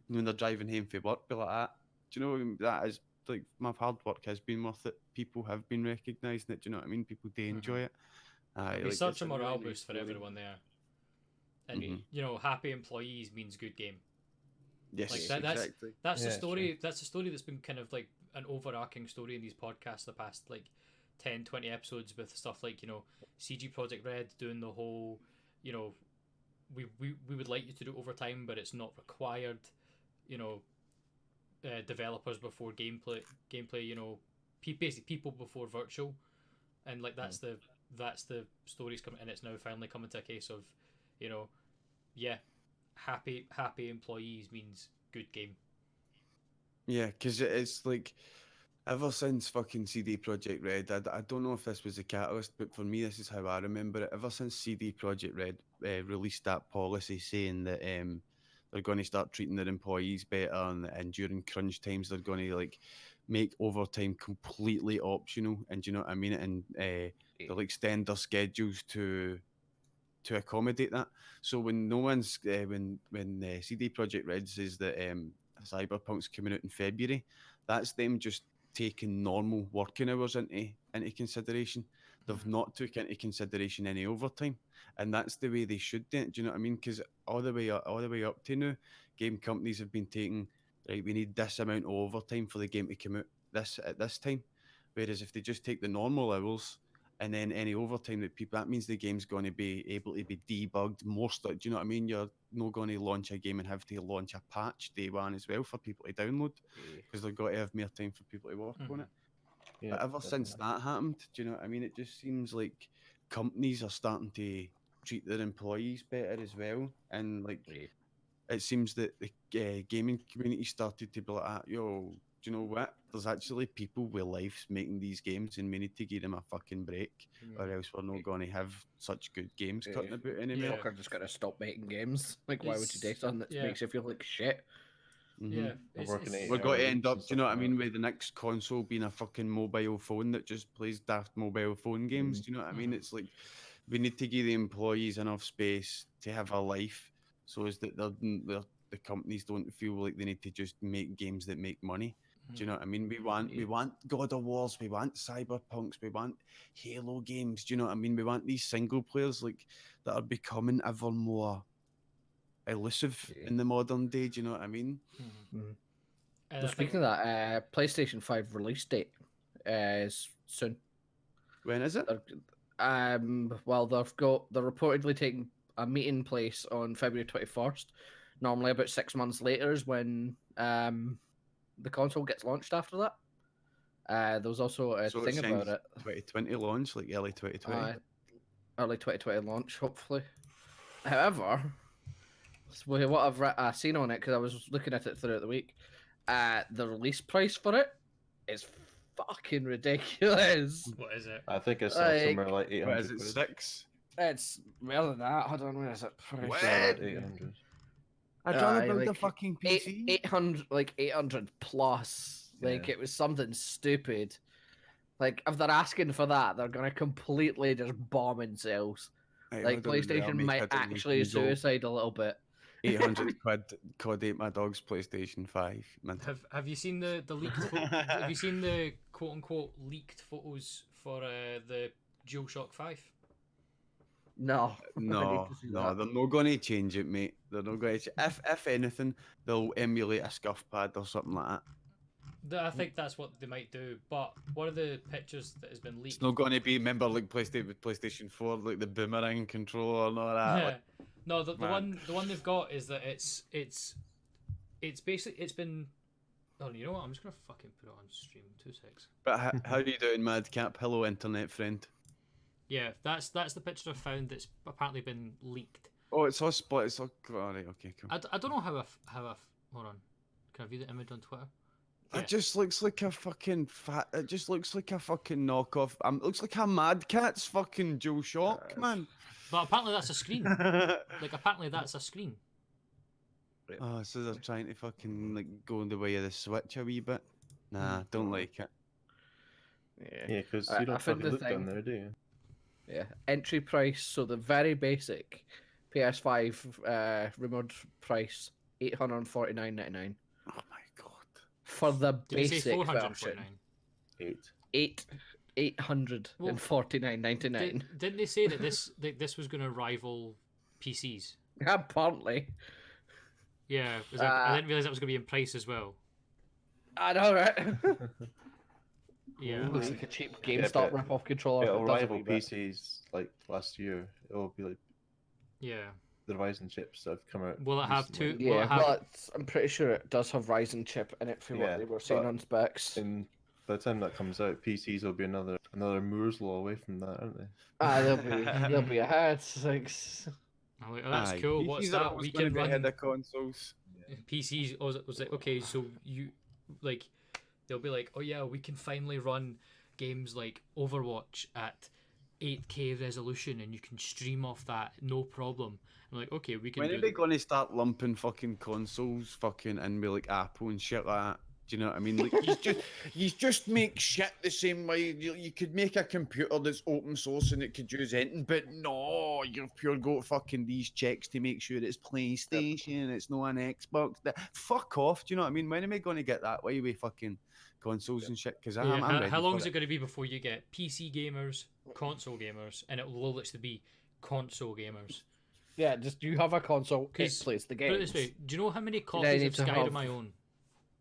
when they're driving home from work, be like that. Do you know that is like my hard work has been worth it. People have been recognising it. Do you know what I mean? People do enjoy it. It's such it's a morale really boost for nice everyone there. And Mhm. you know, happy employees means good game. Yes, Like that's exactly. that's the Yeah, story. That's a story that's been kind of like an overarching story in these podcasts the past like 10, 20 episodes, with stuff like, you know, CG Project Red doing the whole, you know, we would like you to do overtime, but it's not required. You know, developers before gameplay. You know, basically people before virtual, and like that's the stories coming, and it's now finally coming to a case of, you know, yeah, happy employees means good game. Yeah, because it's like ever since fucking CD Projekt Red, I don't know if this was a catalyst, but for me, this is how I remember it. Ever since CD Projekt Red released that policy saying that they're going to start treating their employees better, and during crunch times, they're going to like make overtime completely optional, and do you know what I mean? And they'll extend their schedules to accommodate that. So when no one's when CD Projekt Red says that Cyberpunk's coming out in February, that's them just taking normal working hours into consideration. They've not took into consideration any overtime, and that's the way they should do it. Do you know what I mean? Because all the way up to now, game companies have been taking, right, we need this amount of overtime for the game to come out at this time. Whereas if they just take the normal hours and then any overtime that means the game's going to be able to be debugged more stuff. Do you know what I mean? You're not going to launch a game and have to launch a patch day one as well for people to download, because they've got to have more time for people to work on it. Yeah, But ever since that happened, do you know what I mean? It just seems like companies are starting to treat their employees better as well, and like it seems that the gaming community started to be like, yo, do you know what? There's actually people with lives making these games, and we need to give them a fucking break, or else we're not going to have such good games Yeah. cutting about anymore. Fucker just gotta stop making games. Like, why would you do It's- something that yeah. makes you feel like shit? Yeah, I'm working it's- We're going to hour end weeks up, and do you know stuff what I like mean, with the next console being a fucking mobile phone that just plays daft mobile phone games. Do you know what I mean? It's like we need to give the employees enough space to have a life, so as that the companies don't feel like they need to just make games that make money. Do you know what I mean? We want God of Wars, we want Cyberpunks, we want Halo games. Do you know what I mean? We want these single players like that are becoming ever more elusive in the modern day. Do you know what I mean? And Well, I think- speaking of that, PlayStation 5 release date is soon. When is it? Well, they're reportedly taking a meeting place on February 21st. Normally, about 6 months later is when the console gets launched after that. There was also a So thing about it. 2020 launch, like early 2020. Early 2020 launch, hopefully. However, what I've seen on it, because I was looking at it throughout the week, the release price for it is fucking ridiculous. what is it? I think it's Like- somewhere like 800 What is it, quid. 6? It's more than that. Hold on, where is it? What? Somewhere like 800. I'd rather Aye, build a like, fucking PC. 800 plus. Like, Yeah. it was something stupid. Like, if they're asking for that, they're gonna completely just bomb in sales. Right, Like, hold on a minute, I'll PlayStation make might a donation actually go. suicide a little bit. 800 quid, COD ate my dog's PlayStation 5. Man. Have you seen the leaked? Have you seen the quote unquote leaked photos for the DualShock 5? No. I need No, to see no, that. they're not going to change it, mate. They're not going to. If anything, they'll emulate a scuff pad or something like that. I think that's what they might do. But one of the pictures that has been leaked. It's not going to be, remember, like PlayStation 4, like the boomerang controller and all that. Like, No, the man. one they've got is that it's basically it's been. Oh, you know what? I'm just gonna fucking put it on stream. 2 secs. but how are you doing, Madcap? Hello, internet friend. Yeah, that's the picture I found that's apparently been leaked. Oh, it's all split. It's all. All right, okay, cool. I don't know how hold on. Can I view the image on Twitter? Yeah. It just looks like a fucking fat. It just looks like a fucking knockoff. It looks like a Mad Cat's fucking DualShock, man. But apparently that's a screen. Like apparently that's a screen. Oh, so they're trying to fucking like go in the way of the Switch a wee bit. Nah, don't like it. Yeah. Yeah, because I you don't found fucking the look down thing. there, do you? Yeah. Entry price, so the very basic PS5 rumored price, $849.99. Oh my god. For the Did he say basic 449? version, 8. $849.99. Didn't they say that this was going to rival PCs? Apparently. Yeah, it was like, I didn't realize that was going to be in price as well. I know, right? Yeah, Looks like a cheap Yeah, GameStop but rip-off controller. It'll It does a rival wee bit. PCs like last year. It'll be like yeah. the Ryzen chips that have come out. Will it have recently. two- Will Yeah, it have- but I'm pretty sure it does have Ryzen chip in it for what Yeah, they were saying but on specs. And by the time that comes out, PCs will be another Moore's law away from that, aren't they? They'll be ahead. Like, I'm like, oh, that's Aye, cool. What's PCs are that? always We gonna can be ahead run of consoles. PCs. I was like, okay, so you like, they'll be like, oh yeah, we can finally run games like Overwatch at 8K resolution, and you can stream off that, no problem. I'm like, okay, we can. When do are they going to start lumping fucking consoles fucking in with like Apple and shit like that? Do you know what I mean? Like, you just make shit the same way. You could make a computer that's open source and it could use anything, but no, you're pure go fucking these checks to make sure it's PlayStation, it's not an Xbox. Fuck off. Do you know what I mean? When am I going to get that way with fucking consoles and shit? Because Yeah, I'm ready how long for is it going to be before you get PC gamers, console gamers, and it will literally be console gamers? yeah, just you have a console, it 'Cause, plays the Put it games. this way: do you know how many you copies need of to Skyrim have- I own?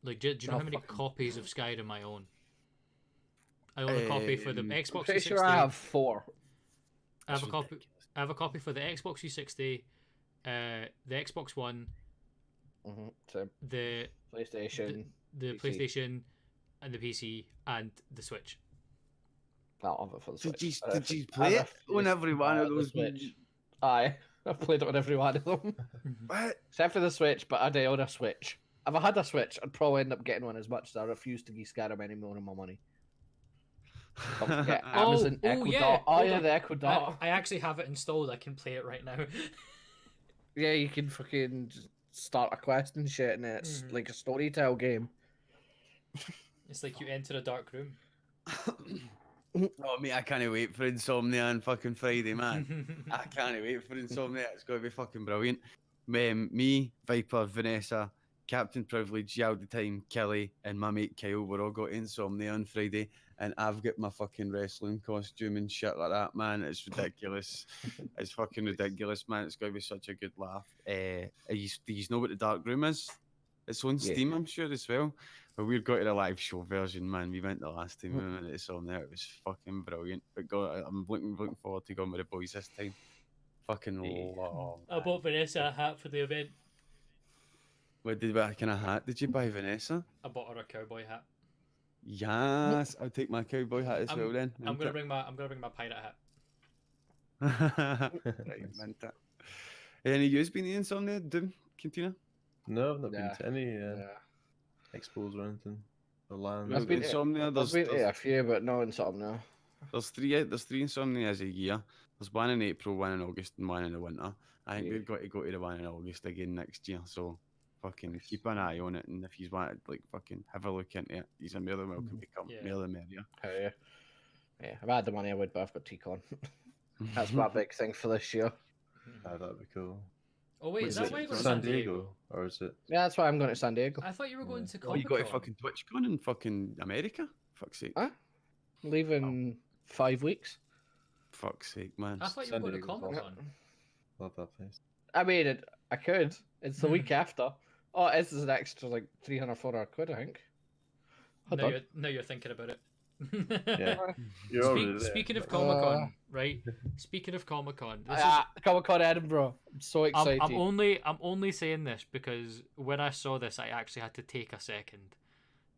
Like, do you know how have many fucking- copies of Skyrim I own? I own a copy for the Um, Xbox I'm pretty 360. sure I have 4. I have a That's copy. ridiculous. I have a copy for the Xbox 360, the Xbox One, So the PlayStation. the PC. PlayStation, and the PC, and the Switch. I'll have it for the Switch. Did you play it on every one of those? Switch. Aye, I've played it on every one of them. What? Except for the Switch, but I do own a Switch. If I had a Switch, I'd probably end up getting one as much as I refuse to give Skyrim any more of my money. I'll get Amazon Echo yeah. Dot. Oh Hold yeah, on. the Echo Dot. I actually have it installed. I can play it right now. Yeah, you can fucking just start a quest and shit, and it's Mhm. like a storytell game. It's like you enter a dark room. Oh mate, I can't wait for Insomnia on fucking Friday, man. I can't wait for Insomnia. It's going to be fucking brilliant. Me, Viper, Vanessa, Captain Privilege, Yal the Time, Kelly, and my mate Kyle, we're all got Insomnia on Friday, and I've got my fucking wrestling costume and shit like that, man. It's ridiculous. It's fucking ridiculous, man. It's going to be such a good laugh. Do you know what the dark room is? It's on Yeah. Steam, I'm sure, as well. But we've got a live show version, man. We went the last time we went to Insomnia. It was fucking brilliant. But God, I'm looking forward to going with the boys this time. Fucking love. I bought Vanessa a hat for the event. What kind of hat did you buy, Vanessa? I bought her a cowboy hat. Yes, I'll take my cowboy hat as well then. I'm gonna bring my pirate hat. Right, mint it. Any of you been to Insomnia, Doom, Cantina? No, I've not been Yeah. to any Yeah. expos or anything. Or land. I've been to- Insomnia. I've There's been to a few, but no Insomnia. three Insomnias a year. There's one in April, one in August, and one in the winter. I think Yeah. we've got to go to the one in August again next year. So fucking keep an eye on it, and if you want to like fucking have a look into it, he's more than welcome to come. Yeah. More the merrier. Oh, yeah. Yeah, if I had the money, I would, but I've got TCon. That's my big thing for this year. That'd be cool. Oh wait, is that it why you go to San Diego? Or is it? Yeah, that's why I'm going to San Diego. I thought you were going to Oh, Comic you got to Con. fucking TwitchCon in fucking America? Fuck's sake. Huh? Leaving 5 weeks. Fuck's sake, man. I thought you San were going to Diego's Comic awesome. Con. Love that place. I mean, I could. It's the week after. Oh, it's an extra like 300, 400 quid, I think. Hold on. Now you're thinking about it. Yeah. You're already there. Speaking of Comic Con, right? Speaking of Comic Con, Comic Con Edinburgh. I'm so excited. I'm only saying this because when I saw this, I actually had to take a second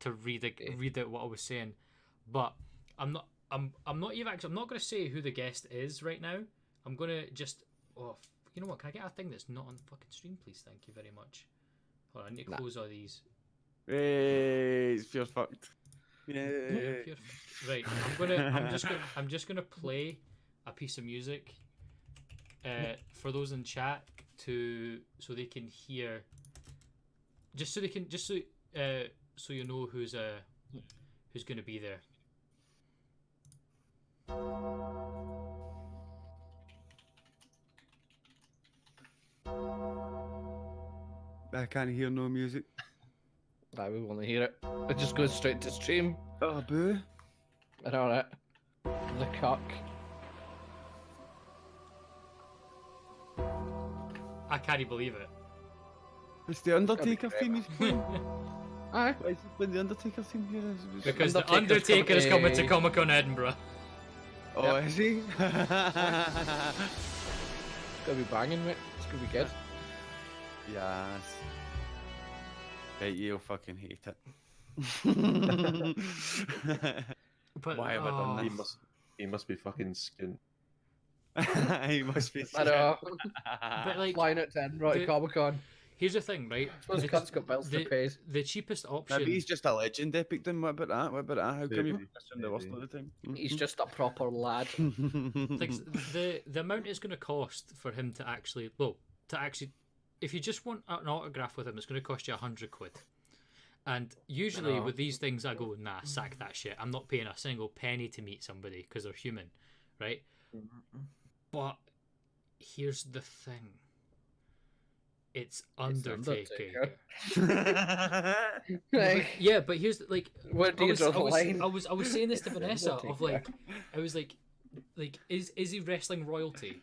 to read out what I was saying. But I'm not going to say who the guest is right now. I'm gonna just you know what? Can I get a thing that's not on the fucking stream, please? Thank you very much. Hold on, I need to close all these. Hey, it's pure fucked. Yeah. Right, I'm just gonna play a piece of music for those in chat so they can hear, so you know who's gonna be there. I can't hear no music. I will want to hear it. It just goes straight to stream. Oh, boo. I know that. The cock. I can't believe it. It's the Undertaker theme he's playing. Aye. Why is he playing the Undertaker theme here? Because the Undertaker's Undertaker is coming to coming- Comic Con Edinburgh. Oh, is he? It's gonna be banging, mate. It's gonna be good. Yes. Bet you'll fucking hate it. But Why have I done He this? must be fucking skint. He must be. I know. but like, Flying out to Edinburgh to the- Comic Con. here's the thing, right? Suppose Cut's got bills to pay. The cheapest option. Maybe he's just a legend, Epic. Then what about that? What about that? How come you Maybe. miss him the worst of the time? He's just a proper lad. like the amount it's going to cost for him to actually if you just want an autograph with him, it's going to cost you 100 quid. And usually No. with these things, I go, nah, sack that shit. I'm not paying a single penny to meet somebody because they're human, right? But here's the thing. It's Undertaker. Like, Yeah, but here's like where do you draw the line? I was saying this to Vanessa of Undertaker. I was like is he wrestling royalty?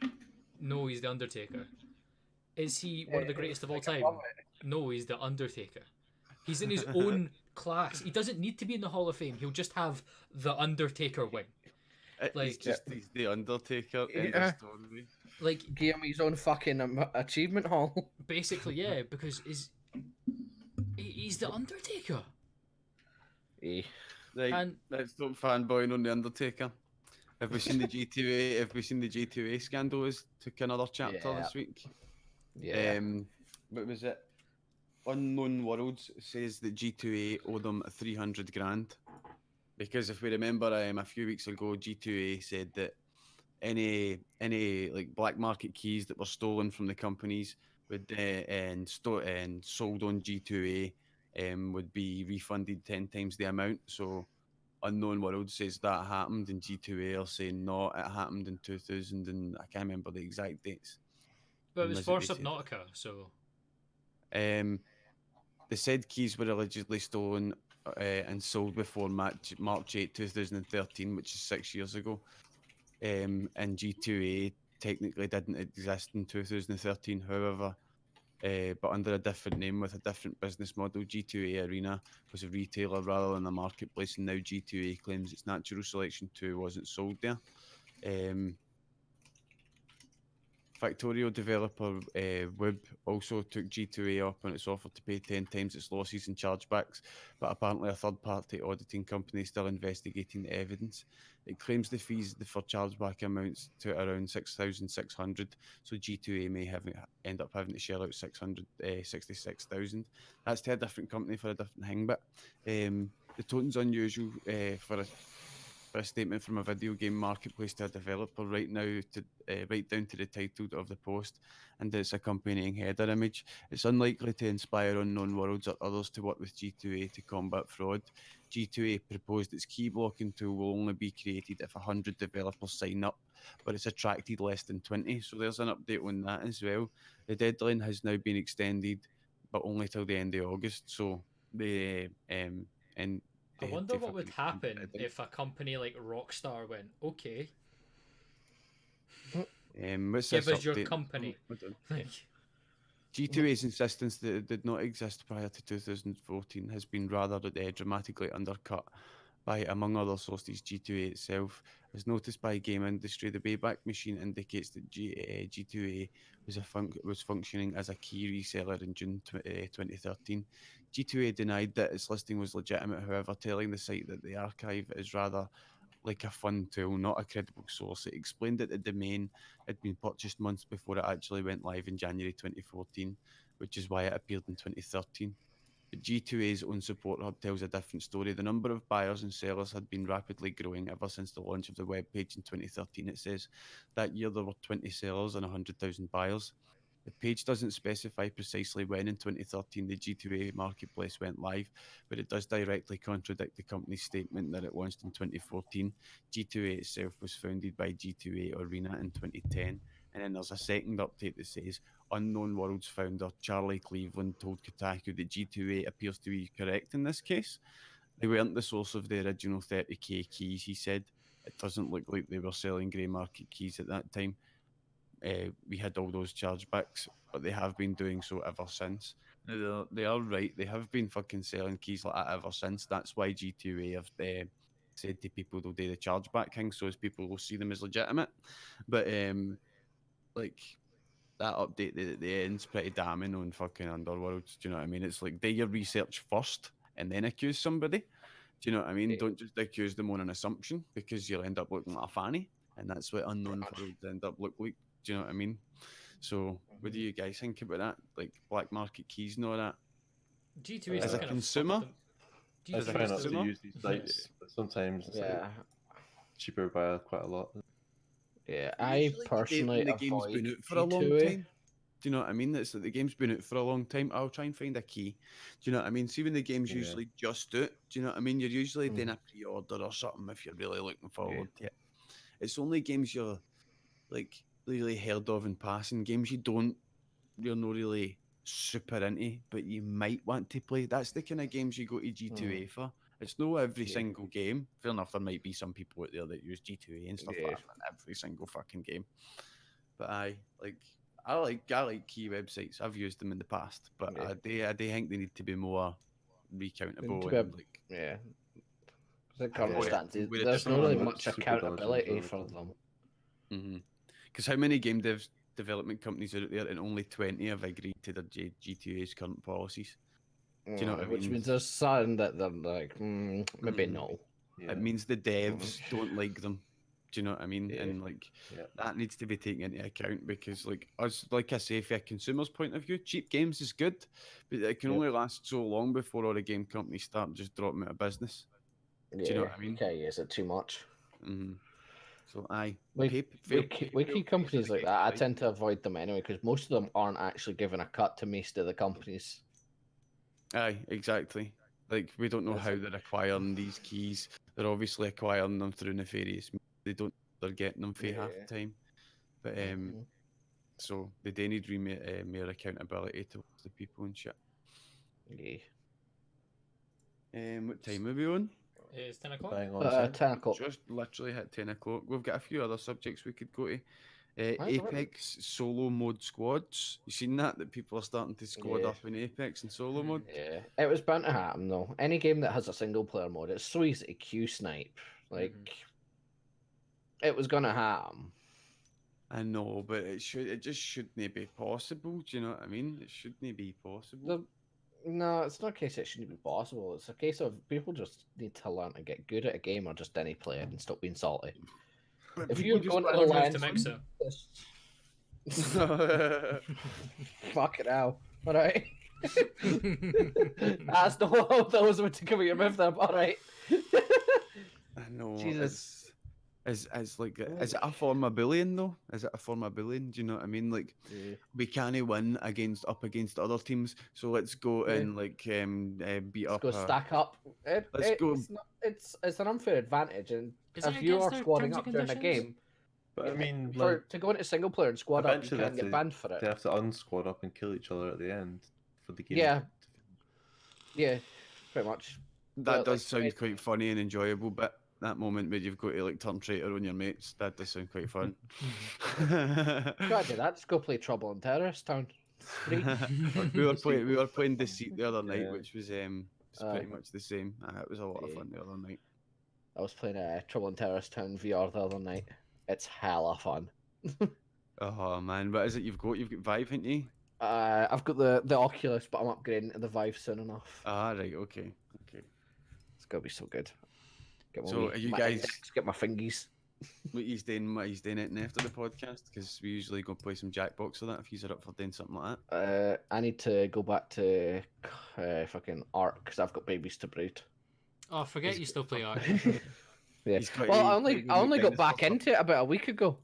No, he's the Undertaker. Is he one of the greatest of all time? No, he's the Undertaker. He's in his own class. He doesn't need to be in the Hall of Fame. He'll just have the Undertaker wing. He's he's the Undertaker in Yeah. the story. Like Give him his own fucking achievement hall. basically, yeah, because he's the Undertaker. Eh. Right, And- let's stop fanboying on the Undertaker. Have we seen the G2A? Have we seen the G2A scandal? Is took another chapter Yeah. this week. Yeah. What was it? Unknown Worlds says that G2A owe them 300 grand. Because if we remember, a few weeks ago, G2A said that any like black market keys that were stolen from the companies would and sold on G2A would be refunded 10 times the amount. So Unknown World says that happened, and G2A are saying no, it happened in 2000, and I can't remember the exact dates. But it was Was for they said- Subnautica, so The said keys were allegedly stolen and sold before March 8, 2013, which is 6 years ago. And G2A technically didn't exist in 2013, however, but under a different name with a different business model. G2A Arena was a retailer rather than a marketplace, and now G2A claims its Natural Selection 2 wasn't sold there. Factorio developer Wib also took G2A up on its offer to pay 10 times its losses and chargebacks, but apparently a third-party auditing company is still investigating the evidence. It claims the fees for chargeback amounts to around 6,600, so G2A may end up having to shell out 666,000. That's to a different company for a different thing, but the tone's unusual for a statement from a video game marketplace to a developer right now to right down to the title of the post and its accompanying header image. It's unlikely to inspire Unknown Worlds or others to work with G2A to combat fraud. G2A proposed its key blocking tool will only be created if 100 developers sign up, but it's attracted less than 20. So there's an update on that as well. The deadline has now been extended, but only till the end of August. So I they wonder what would fucking- happen if a company like Rockstar went, okay, what's give this us your update? company. Hold on. Like, G2A's insistence that it did not exist prior to 2014 has been rather dramatically undercut by, among other sources, G2A itself. As noticed by game industry, the Wayback Machine indicates that G2A was functioning as a key reseller in June 2013. G2A denied that its listing was legitimate, however, telling the site that the archive is rather like a fun tool, not a credible source. It explained that the domain had been purchased months before it actually went live in January 2014, which is why it appeared in 2013. But G2A's own support hub tells a different story. The number of buyers and sellers had been rapidly growing ever since the launch of the webpage in 2013. It says that year there were 20 sellers and 100,000 buyers. The page doesn't specify precisely when in 2013 the G2A marketplace went live, but it does directly contradict the company's statement that it launched in 2014. G2A itself was founded by G2A Arena in 2010. And then there's a second update that says Unknown Worlds founder Charlie Cleveland told Kotaku that G2A appears to be correct in this case. They weren't the source of the original 30k keys, he said. It doesn't look like they were selling grey market keys at that time. We had all those chargebacks, but they have been doing so ever since. They are right. They have been fucking selling keys like that ever since. That's why G2A have said to people they'll do the chargeback thing, so as people will see them as legitimate. But like that update at the end's pretty damning on fucking Underworlds. Do you know what I mean? It's like do your research first and then accuse somebody. Do you know what I mean? Don't just accuse them on an assumption because you'll end up looking like a fanny, and that's what Unknown Worlds end up look like. Do you know what I mean? So, what do you guys think about that? Like black market keys and all that. G2A As a kind consumer? of I As a try not to consumer? use these sites, but sometimes it's like Yeah, cheaper by quite a lot. yeah. I Usually you do personally when the game's avoid been out for a long G2A. time. Do you know what I mean? It's like the game's been out for a long time. I'll try and find a key. Do you know what I mean? See when the game's Yeah. usually just out. Do you know what I mean? You're usually doing a pre-order or something if you're really looking forward to it. It's only games you're like really heard of in passing. Games you're not really super into, but you might want to play. That's the kind of games you go to G2A for. It's not every single game. Fair enough, there might be some people out there that use G2A and stuff like that in every single fucking game. But I like key websites. I've used them in the past, but I do think they need to be more recountable To be and like yeah. Circumstances. Where it There's doesn't not really look much super accountability diligent for or them. because how many game development companies are out there, and only 20 have agreed to their G2A's current policies. Do you know what I Which mean? means there's something that they're like, maybe no. Yeah. It means the devs don't like them. Do you know what I mean? Yeah. And like Yeah. that needs to be taken into account because, like us, like I say, from a consumer's point of view, cheap games is good, but it can Yep. only last so long before all the game companies start just dropping out of business. Yeah, Do you know what I you mean? can't use it too much. Mm-hmm. So aye, We fair key play to companies the like guys that, I right. tend to avoid them anyway because most of them aren't actually giving a cut to most of the companies. Aye, exactly. Like we don't know That's how like- they're acquiring these keys. They're obviously acquiring them through nefarious means. They don't. They're getting them for half Yeah. the time. But Mhm. so they do need more accountability towards the people and shit. Yeah. What time are we on? It's 10 o'clock. Bang on set. 10 o'clock. Just literally hit 10 o'clock. We've got a few other subjects we could go to. Right. Apex solo mode squads. You seen that? That people are starting to squad Yeah. up in Apex and solo mode? Yeah, it was bound to happen though. Any game that has a single player mode, it's so easy to queue snipe. Like, it was gonna happen. I know, but it just shouldn't be possible. Do you know what I mean? It shouldn't be possible. No, it's not a case it shouldn't be possible. It's a case of people just need to learn to get good at a game or just any play it and stop being salty. But If people you're just going to want the Or move lens, to Mixer. fuck it out. All right. That's not what those were to give you move them. All right. I know. Jesus. Is it a form of bullying though? Is it a form of bullying? Do you know what I mean? Like we can't win up against other teams, so let's go Yeah. and like beat Let's up. go stack up. Let's go. It's an unfair advantage, and Is it if you against are their squadding terms up and during a conditions? game, But I mean, for to go into single player and squad up, you eventually can't get banned for it. they have to unsquad up and kill each other at the end for the game. Yeah. Yeah, pretty much. That But, does like, sound it- quite funny and enjoyable, but that moment where you've got to like turn traitor on your mates, that does sound quite fun. Gotta do that. Just go play Trouble in Terrorist Town. It's free. we were playing Deceit the other night, Yeah. which was pretty much the same. It was a lot of fun the other night. I was playing Trouble in Terrorist Town VR the other night. It's hella fun. Oh man, what is it you've got? You've got Vive, haven't you? I've got the Oculus, but I'm upgrading to the Vive soon enough. Ah, right, okay. It's gonna be so good. Get my So wee- are you my guys- index, get my fingies. What he's doing it after the podcast, because we usually go play some Jackbox or that if he's up for doing something like that. I need to go back to fucking Ark because I've got babies to breed. Oh, forget you still play Ark. Yeah. He's got Well, a- I only got back into it about a week ago.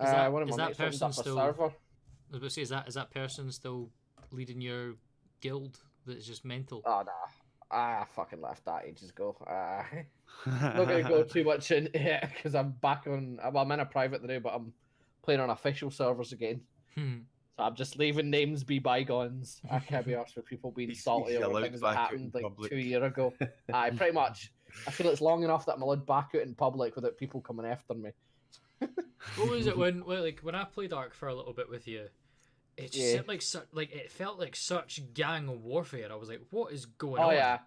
Is that- one of is my that mates opened person up a still- server. I was about to say, is that person still leading your guild that is just mental? Oh no, I fucking left that ages ago. I'm not gonna go too much into it because I'm back on. Well, I'm in a private today, but I'm playing on official servers again. Hmm. So I'm just leaving names be bygones. I can't be arsed with people being He's salty over allowed things that back out happened in like public. 2 years ago. Aye, pretty much. I feel it's long enough that I'm allowed back out in public without people coming after me. What was it when I played Ark for a little bit with you? It just Yeah. seemed like it felt like such gang warfare. I was like, what is going Oh on? yeah,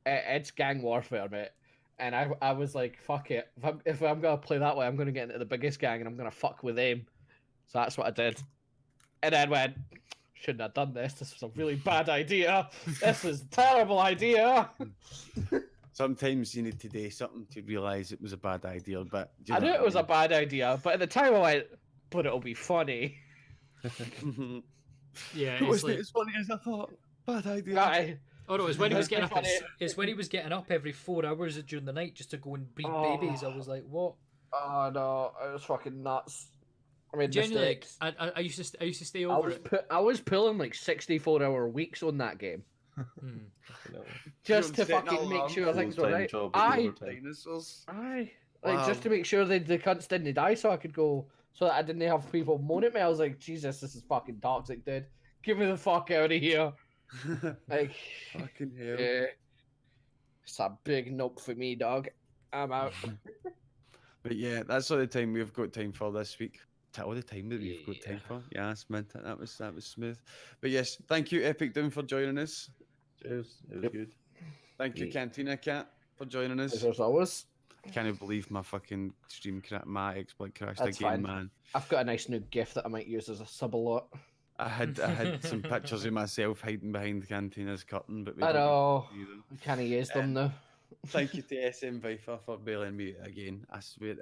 it's gang warfare, mate. And I was like, fuck it. If I'm gonna play that way, I'm gonna get into the biggest gang and I'm gonna fuck with them. So that's what I did. And then went, shouldn't have done this. This was a really bad idea. This is a terrible idea. Sometimes you need to do something to realise it was a bad idea, but do you I know knew what it was a mean? bad idea, but at the time I went, but it'll be funny. Yeah, It it's wasn't like, as funny as I thought. Bad idea. Aye. oh no, it's when he was getting up. Funny. It's when he was getting up every 4 hours during the night just to go and breed Oh. babies. I was like, what? Oh no, it was fucking nuts. I mean, Genuinely, mistakes. I used to stay over it. I was pulling like 64-hour weeks on that game Hmm. just to You're setting fucking make alarms sure things were Full-time right. job at Aye, overtime. Dinosaurs. aye. Like just Wow. to make sure the cunts didn't die, so I could go, so that I didn't have people moan at me. I was like, Jesus, this is fucking toxic, dude. Get me the fuck out of here. Like, Fucking hell. yeah, it's a big nope for me, dog. I'm out. But yeah, that's all the time we've got time for this week. All the time that we've got Yeah. time for. Yeah, that's mint. That was smooth. But yes, thank you, Epic Doom, for joining us. Cheers. It was Yep. good. Thank you, Yeah. CantinaCat, for joining us. As always, Can't believe my fucking my exploit crashed That's again, fine. man. I've got a nice new gift that I might use as a sub a lot. I had some pictures of myself hiding behind Cantina's curtain, but we I don't know. need to see them. I can't use them now. Thank you to SMviper for bailing me out again. I swear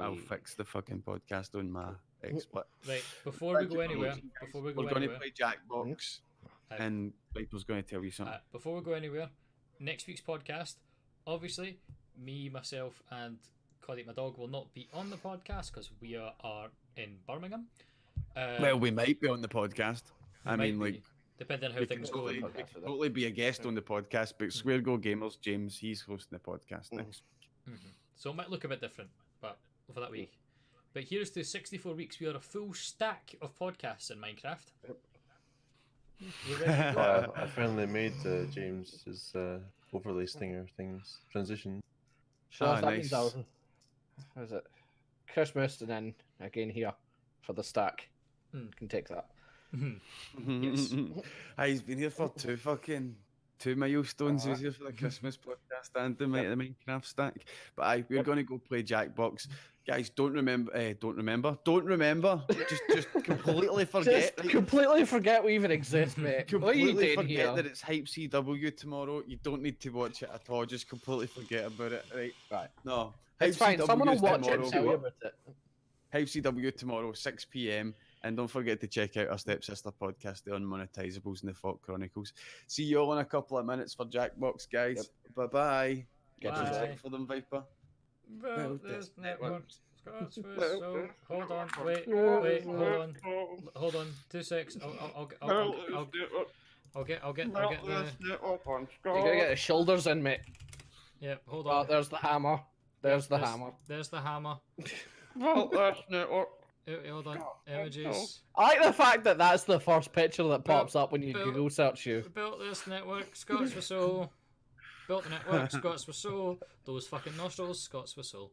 I'll fix the fucking podcast on my XSplit. Right, before we go anywhere, We're going to play Jackbox, Aye. and Viper's going to tell you something. Before we go anywhere, next week's podcast, obviously, me, myself, and Cody, my dog, will not be on the podcast because we are in Birmingham. Well, we might be on the podcast. I mean, like, depending on how we things could go. totally, we could totally be a guest on the podcast, but Square Go Gamers, James, he's hosting the podcast next week. So it might look a bit different, but for that week. But here's to 64 weeks. We are a full stack of podcasts in Minecraft. You ready? I finally made James his overlay stinger things transition. So that nice. means what is it? Christmas and then again here for the stack. Can take that. Yes. He's been here for two milestones. He was here for the Christmas podcast and the Minecraft stack. But we're going to go play Jackbox. Guys, don't remember. Just completely forget. Just completely forget we even exist, mate. What are you Completely doing forget here? that it's Hype CW tomorrow. You don't need to watch it at all. Just completely forget about it. Right? No. It's fine. Someone will watch it and tomorrow. tell you about it. Hype CW tomorrow, 6 p.m. And don't forget to check out our stepsister podcast, The Unmonetizables and the Folk Chronicles. See you all in a couple of minutes for Jackbox, guys. Bye-bye. Get Bye. yourself. For them, Viper. Well, there's networks. So hold on, wait, hold on, 2 secs. I'll get the. You gotta get the shoulders in, mate. Yep, hold Oh, on. there's the hammer. There's the There's- hammer. There's the hammer. Well, that's network. Hold on, images. I like the fact that that's the first picture that pops up when you Bill- Google search you. Built this network, Scots for soul. Built the network, Scots for soul. Those fucking nostrils, Scots for soul.